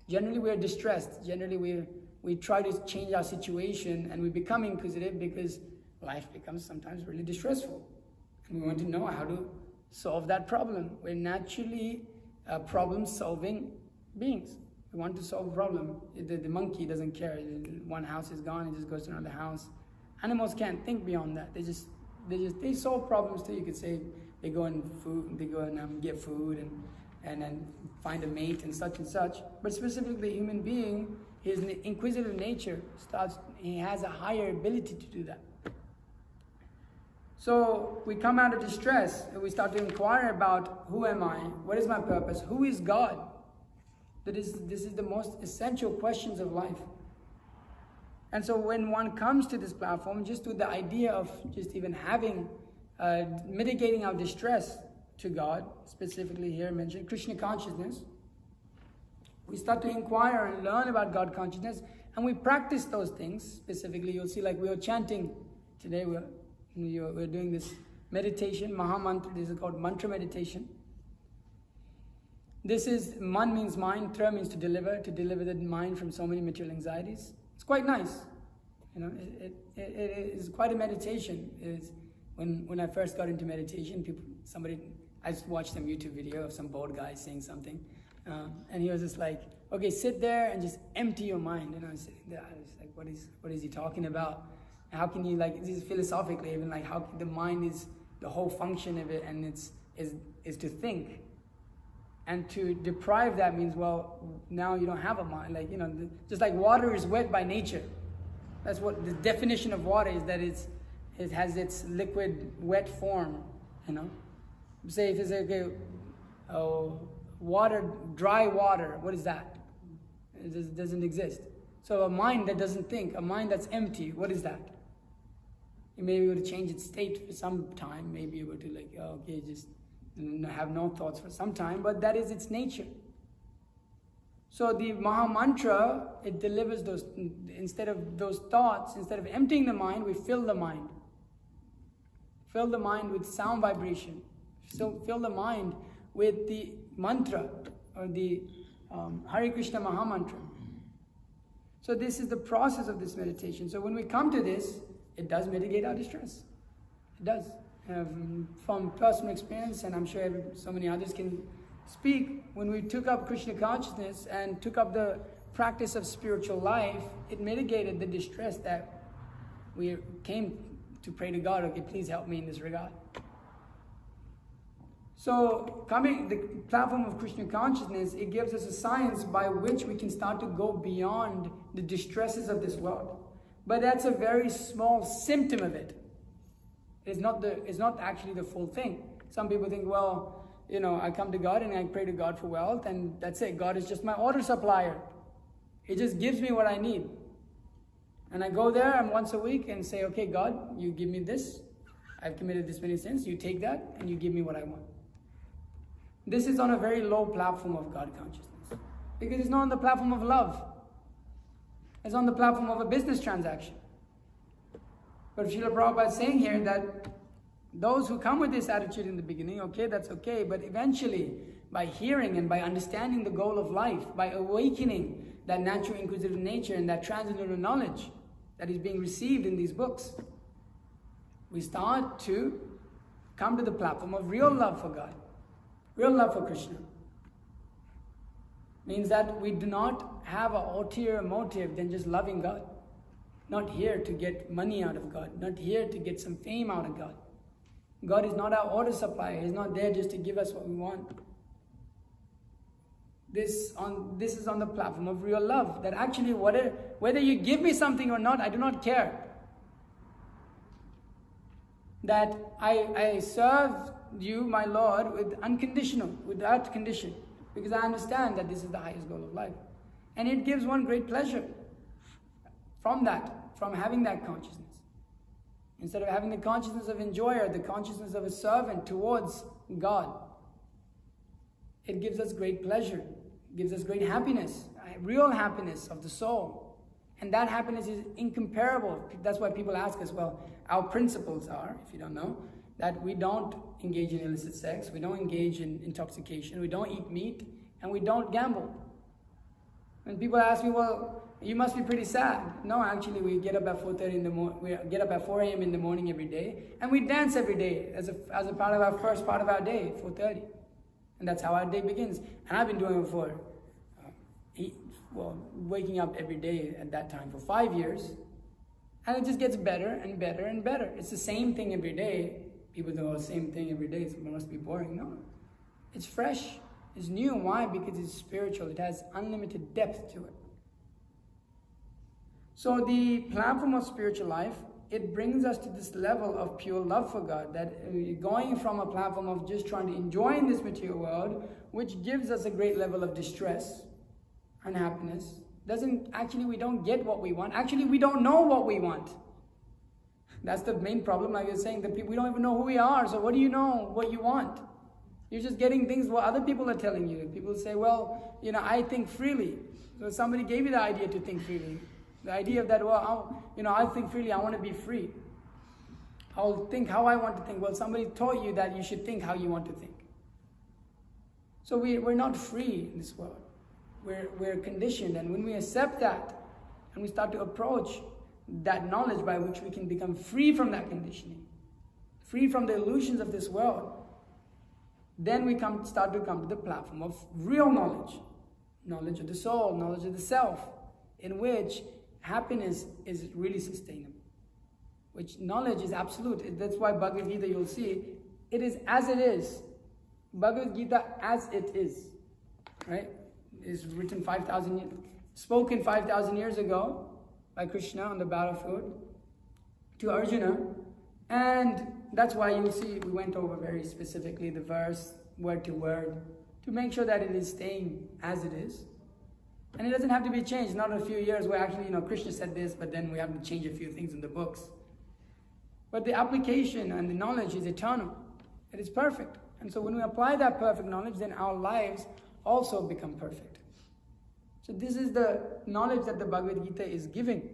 [SPEAKER 1] Generally we are distressed. Generally we try to change our situation and we become inquisitive because life becomes sometimes really distressful. And we want to know how to solve that problem. We're naturally problem-solving beings. We want to solve a problem. The monkey doesn't care. One house is gone, it just goes to another house. Animals can't think beyond that. They solve problems too. You could say they go and get food and then find a mate and such. But specifically, a human being, his inquisitive nature he has a higher ability to do that. So we come out of distress and we start to inquire about, who am I? What is my purpose? Who is God? This is the most essential questions of life. And so when one comes to this platform, just with the idea of just even having, mitigating our distress to God, specifically here mentioned, Krishna consciousness, we start to inquire and learn about God consciousness, and we practice those things. Specifically, you'll see like we are chanting today, we're doing this meditation, Maha Mantra. This is called mantra meditation. This is, man means mind, tra means to deliver the mind from so many material anxieties. It's quite nice. It is quite a meditation. When I first got into meditation, I watched some YouTube video of some bored guy saying something, and he was just like, okay, sit there and just empty your mind. And I was sitting there, I was like, what is he talking about? How can you, like, this is philosophically even, like, how the mind is the whole function of it, and is to think. And to deprive that means, well, now you don't have a mind. Like, just like water is wet by nature. That's what the definition of water is, that it has its liquid, wet form, Say if it's okay, water, dry water, what is that? It doesn't exist. So a mind that doesn't think, a mind that's empty, what is that? You may be able to change its state for some time, may be able to just have no thoughts for some time, but that is its nature. So the Maha Mantra, it delivers those, instead of those thoughts, instead of emptying the mind, we fill the mind. Fill the mind with sound vibration. So fill the mind with the mantra, or the Hare Krishna Maha Mantra. So this is the process of this meditation. So when we come to this, it does mitigate our distress. It does. From personal experience, and I'm sure so many others can speak, when we took up Krishna consciousness and took up the practice of spiritual life, it mitigated the distress that we came to pray to God, okay, please help me in this regard. So the platform of Krishna consciousness, it gives us a science by which we can start to go beyond the distresses of this world. But that's a very small symptom of it. It's not actually the full thing. Some people think, well, I come to God and I pray to God for wealth, and that's it. God is just my order supplier. He just gives me what I need. And I go there once a week and say, okay, God, you give me this. I've committed this many sins. You take that and you give me what I want. This is on a very low platform of God consciousness. Because it's not on the platform of love. It's on the platform of a business transaction. But Srila Prabhupada is saying here that Those who come with this attitude in the beginning, okay, that's okay, but eventually, by hearing and by understanding the goal of life, by awakening that natural inquisitive nature and that transcendental knowledge that is being received in these books, we start to come to the platform of real love for God, real love for Krishna. Means that we do not have an ulterior motive than just loving God. Not here to get money out of God, not here to get some fame out of God. God is not our order supplier. He's not there just to give us what we want. This is on the platform of real love. That actually, whether you give me something or not, I do not care. That I serve you, my Lord, with unconditional, without condition. Because I understand that this is the highest goal of life. And it gives one great pleasure from having that consciousness. Instead of having the consciousness of enjoyer, the consciousness of a servant towards God, it gives us great pleasure, it gives us great happiness, real happiness of the soul. And that happiness is incomparable. That's why people ask us, well, our principles are, if you don't know, that we don't engage in illicit sex, we don't engage in intoxication, we don't eat meat, and we don't gamble. When people ask me, well, you must be pretty sad. No, actually, we get up at 4:30 in the morning. We get up at 4 a.m. in the morning every day, and we dance every day as a part of our first part of our day, 4:30, and that's how our day begins. And I've been doing it for, waking up every day at that time for 5 years, and it just gets better and better and better. It's the same thing every day. People do the same thing every day. So it must be boring. No, it's fresh. It's new. Why? Because it's spiritual. It has unlimited depth to it. So the platform of spiritual life, it brings us to this level of pure love for God, that going from a platform of just trying to enjoy in this material world, which gives us a great level of distress, unhappiness, we don't get what we want. Actually, we don't know what we want. That's the main problem. Like I was saying, we don't even know who we are. So what do you know what you want? You're just getting things what other people are telling you. People say, well, I think freely. So somebody gave you the idea to think freely. The idea of that, I'll think freely, I want to be free. I'll think how I want to think. Well, somebody taught you that you should think how you want to think. So we're not free in this world. We're conditioned, and when we accept that, and we start to approach that knowledge by which we can become free from that conditioning, free from the illusions of this world, then we start to come to the platform of real knowledge, knowledge of the soul, knowledge of the self, in which happiness is really sustainable, which knowledge is absolute. That's why Bhagavad Gita, you'll see, it is as it is. Bhagavad Gita as it is, right? Is written 5,000 years, spoken 5,000 years ago by Krishna on the battlefield to Arjuna. And that's why you'll see we went over very specifically the verse, word to word, to make sure that it is staying as it is. And it doesn't have to be changed. Not in a few years where actually, Krishna said this, but then we have to change a few things in the books. But the application and the knowledge is eternal. It is perfect. And so when we apply that perfect knowledge, then our lives also become perfect. So this is the knowledge that the Bhagavad Gita is giving.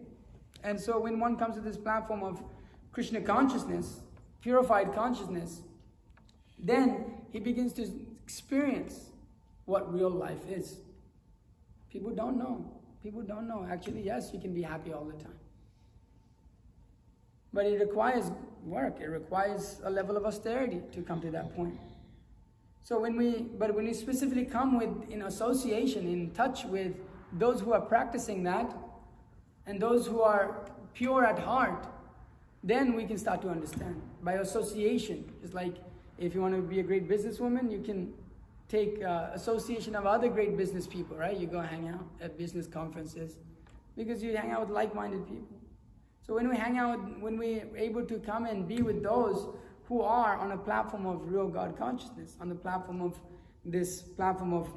[SPEAKER 1] And so when one comes to this platform of Krishna consciousness, purified consciousness, then he begins to experience what real life is. People don't know. People don't know. Actually, yes, you can be happy all the time. But it requires work. It requires a level of austerity to come to that point. So when we specifically come in association, in touch with those who are practicing that, and those who are pure at heart, then we can start to understand. By association, it's like if you want to be a great businesswoman, you can take association of other great business people, right? You go hang out at business conferences because you hang out with like-minded people. So when we hang out, when we're able to come and be with those who are on a platform of real God consciousness, on the platform of this platform of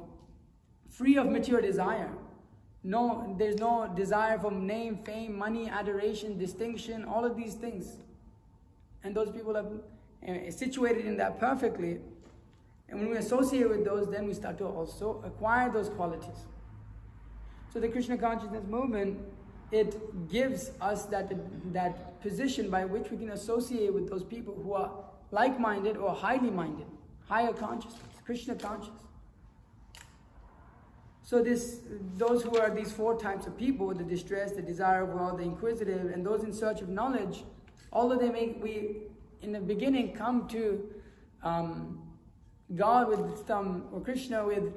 [SPEAKER 1] free of material desire. No, there's no desire for name, fame, money, adoration, distinction, all of these things. And those people are situated in that perfectly. And when we associate with those, then we start to also acquire those qualities. So the Krishna consciousness movement, it gives us that position by which we can associate with those people who like-minded or highly minded, higher consciousness, Krishna conscious. So those who are these four types of people, the distressed, the desire of wealth, the inquisitive, and those in search of knowledge, although we in the beginning come to God with some, or Krishna with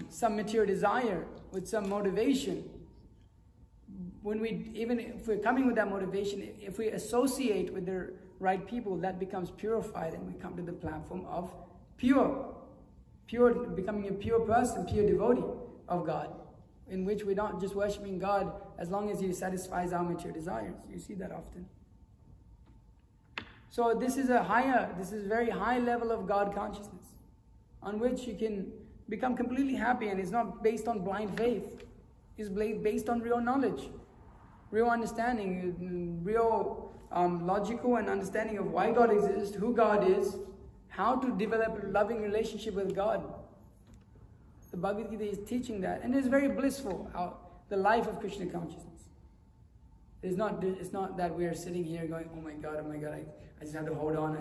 [SPEAKER 1] some material desire, with some motivation, even if we're coming with that motivation, if we associate with the right people, that becomes purified, and we come to the platform of pure, becoming a pure person, pure devotee of God, in which we're not just worshipping God as long as He satisfies our material desires. You see that often. So this is a very high level of God consciousness, on which you can become completely happy, and it's not based on blind faith. It's based on real knowledge, real understanding, real logical and understanding of why God exists, who God is, how to develop a loving relationship with God. The Bhagavad Gita is teaching that, and it's very blissful, the life of Krishna consciousness. It's not that we're sitting here going, oh my God, I just have to hold on,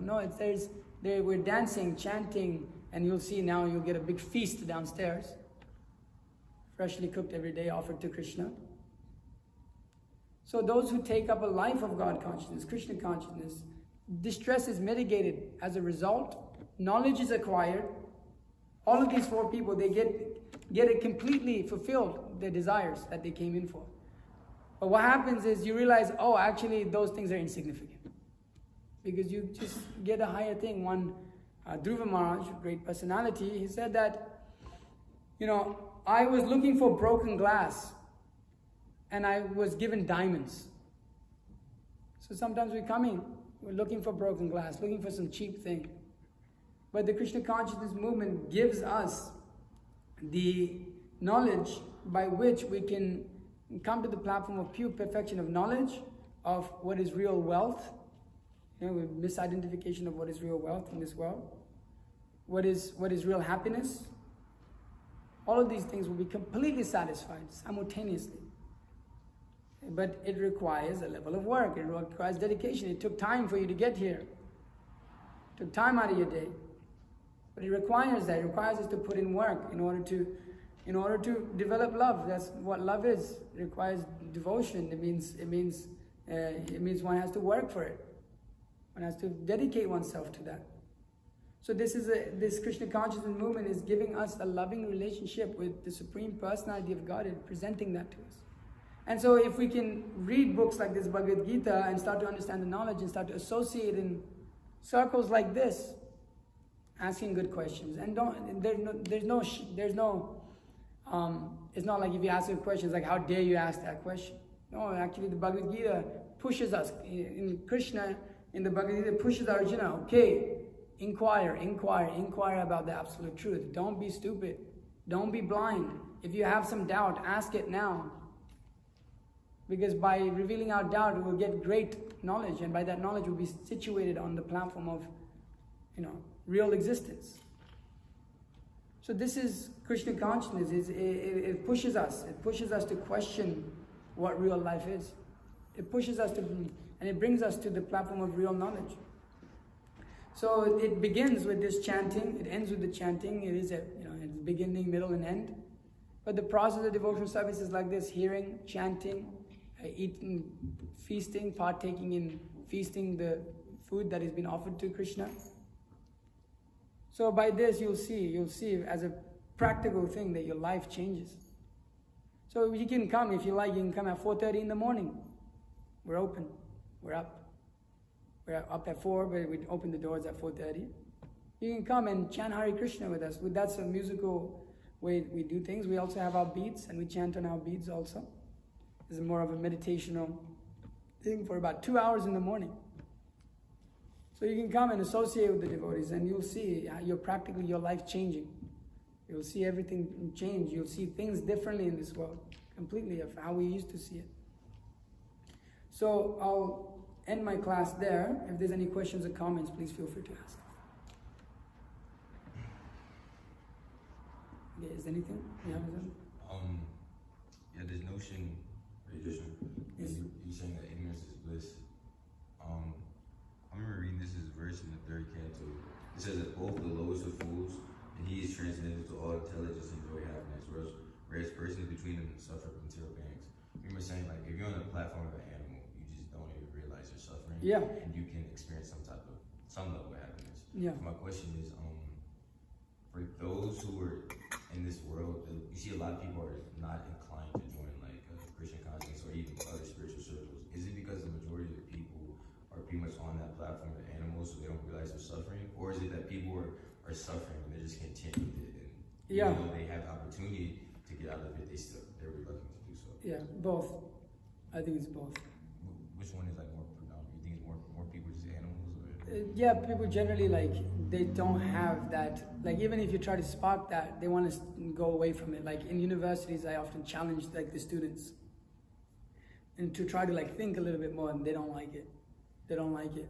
[SPEAKER 1] No, we're dancing, chanting, and you'll see now you'll get a big feast downstairs, freshly cooked every day, offered to Krishna. So those who take up a life of God consciousness, Krishna consciousness, distress is mitigated as a result, knowledge is acquired. All of these four people, they get it completely fulfilled, their desires that they came in for. But what happens is you realize, oh, actually those things are insignificant, because you just get a higher thing. One Dhruva Maharaj, great personality, he said that, I was looking for broken glass and I was given diamonds. So sometimes we're looking for broken glass, looking for some cheap thing. But the Krishna consciousness movement gives us the knowledge by which we can come to the platform of pure perfection of knowledge of what is real wealth, with misidentification of what is real wealth in this world, what is real happiness. All of these things will be completely satisfied simultaneously. But it requires a level of work, it requires dedication. It took time for you to get here. It took time out of your day. But it requires that. It requires us to put in work in order to develop love. That's what love is. It requires devotion. It means one has to work for it. One has to dedicate oneself to that. So this Krishna consciousness movement is giving us a loving relationship with the Supreme Personality of Godhead, presenting that to us. And so if we can read books like this Bhagavad Gita and start to understand the knowledge and start to associate in circles like this, asking good questions, and it's not like if you ask a question, it's like, how dare you ask that question? No, actually the Bhagavad Gita pushes us, in Krishna, in the Bhagavad Gita pushes Arjuna, okay, inquire about the absolute truth. Don't be stupid. Don't be blind. If you have some doubt, ask it now. Because by revealing our doubt, we will get great knowledge, and by that knowledge we'll be situated on the platform of, real existence. So this is Krishna consciousness. It pushes us. It pushes us to question what real life is. It pushes us to, and it brings us to the platform of real knowledge. So it begins with this chanting. It ends with the chanting. It is it's beginning, middle, and end. But the process of devotional service is like this: hearing, chanting, eating, feasting, partaking in feasting the food that has been offered to Krishna. So by this you'll see as a practical thing that your life changes. So you can come, if you like, you can come at 4:30 in the morning. We're open, we're up. We're up at 4, but we open the doors at 4:30. You can come and chant Hare Krishna with us. That's a musical way we do things. We also have our beads, and we chant on our beads also. This is more of a meditational thing for about 2 hours in the morning. So you can come and associate with the devotees, and you'll see your life changing. You'll see everything change. You'll see things differently in this world, completely of how we used to see it. So I'll end my class there. If there's any questions or comments, please feel free to ask. Okay, is there anything? Yeah,
[SPEAKER 6] this notion,
[SPEAKER 1] Yes.
[SPEAKER 6] you saying that ignorance is bliss. I'm remember reading this verse in the third canto. It says that both the lowest of fools and he is transcendental to all intelligence and joy happiness, whereas persons between them suffer from material pangs. I remember saying, like, if you're on the platform of an animal, you just don't even realize you're suffering.
[SPEAKER 1] Yeah.
[SPEAKER 6] And you can experience some level of happiness.
[SPEAKER 1] Yeah.
[SPEAKER 6] My question is, for those who are in this world, you see a lot of people are not inclined to join like Christian conscience or even other spiritual circles. Is it because the majority of the people are pretty much on that platform of animals, so they don't realize they're suffering, or is it that people are suffering and they're just content with it, and even though they have the opportunity to get out of it, they're reluctant to do so?
[SPEAKER 1] Yeah, both. I think it's both.
[SPEAKER 6] Which one is like more predominant? You think it's more people just animals, or?
[SPEAKER 1] Yeah, people generally like they don't have that. Like even if you try to spark that, they want to go away from it. Like in universities, I often challenge like the students, and to try to like think a little bit more, and they don't like it. They don't like it.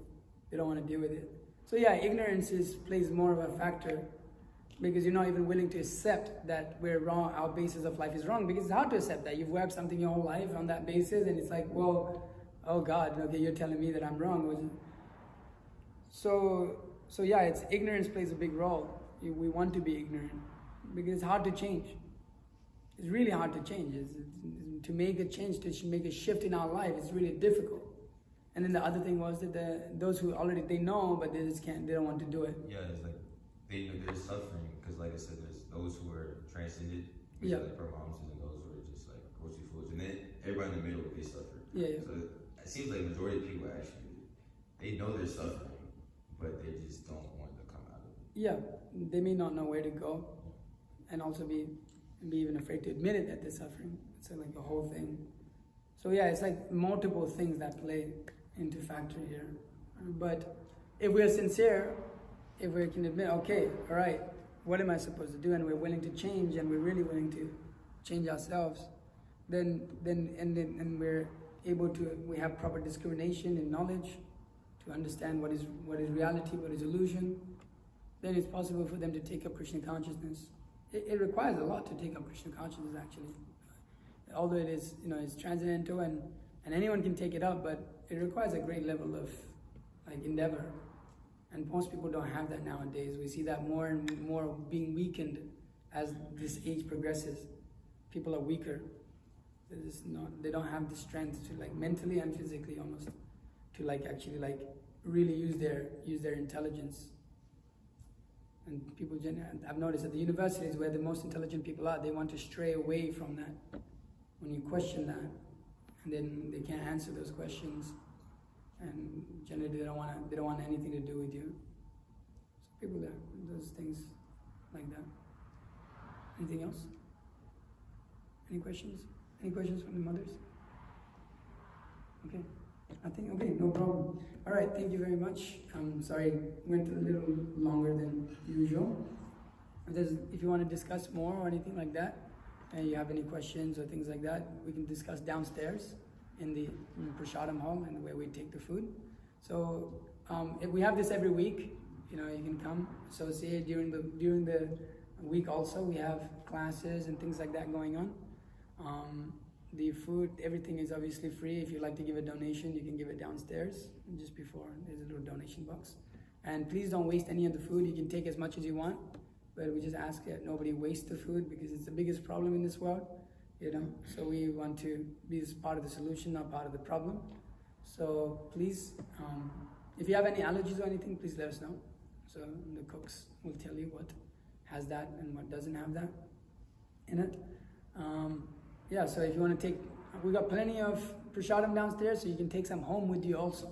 [SPEAKER 1] They don't want to deal with it. So yeah, ignorance plays more of a factor, because you're not even willing to accept that we're wrong. Our basis of life is wrong, because it's hard to accept that you've worked something your whole life on that basis, and it's like, well, oh God, okay, you're telling me that I'm wrong. So yeah, it's ignorance plays a big role. We want to be ignorant because it's hard to change. It's really hard to change. To make a change, to make a shift in our life, it's really difficult. And then the other thing was that those who already they know, but they just can't. They don't want to do it.
[SPEAKER 6] Yeah, it's like they're suffering because, like I said, there's those who are transcended, which are like paramahansa, and those who are just like grocery foods, and then everybody in the middle, they suffer.
[SPEAKER 1] Yeah.
[SPEAKER 6] So it seems like the majority of people actually they know they're suffering, but they just don't want to come out of it.
[SPEAKER 1] Yeah, they may not know where to go, and also be even afraid to admit it that they're suffering. It's like a whole thing. So yeah, it's like multiple things that play into factor here. But if we're sincere, if we can admit, okay, all right, what am I supposed to do, and we're willing to change, and we're really willing to change ourselves, then we're able to, we have proper discrimination and knowledge to understand what is reality, what is illusion, then it's possible for them to take up Krishna consciousness. It requires a lot to take up Krishna consciousness, actually. Although it is, it's transcendental and anyone can take it up, but it requires a great level of like endeavor. And most people don't have that nowadays. We see that more and more being weakened as this age progresses. People are weaker. They don't have the strength to, like, mentally and physically almost, to like actually like really use their intelligence. And people I've noticed at the universities where the most intelligent people are, they want to stray away from that. When you question that, and then they can't answer those questions, and generally they don't want anything to do with you. So people there, those things like that. Anything else? Any questions? Any questions from the mothers? Okay. Okay, no problem. All right, thank you very much. I'm sorry, it went a little longer than usual. If you want to discuss more or anything like that, and you have any questions or things like that, we can discuss downstairs in the Prasadam hall and where we take the food. So if we have this every week, you can come associate during the week. Also, we have classes and things like that going on. The food, everything is obviously free. If you'd like to give a donation, you can give it downstairs just before. There's a little donation box. And please don't waste any of the food. You can take as much as you want, but we just ask that nobody waste the food, because it's the biggest problem in this world, So we want to be part of the solution, not part of the problem. So please, if you have any allergies or anything, please let us know. So the cooks will tell you what has that and what doesn't have that in it. Yeah, so if you want to take, we got plenty of prasadam downstairs, so you can take some home with you also.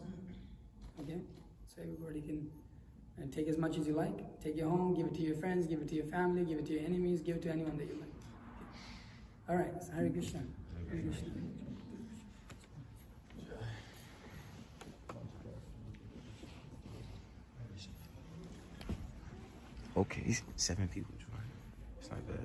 [SPEAKER 1] Okay, so everybody can take as much as you like. Take it home, give it to your friends, give it to your family, give it to your enemies, give it to anyone that you like. Okay. All right, so Hare Krishna. Hare Krishna.
[SPEAKER 6] Okay, 7 people, it's not bad.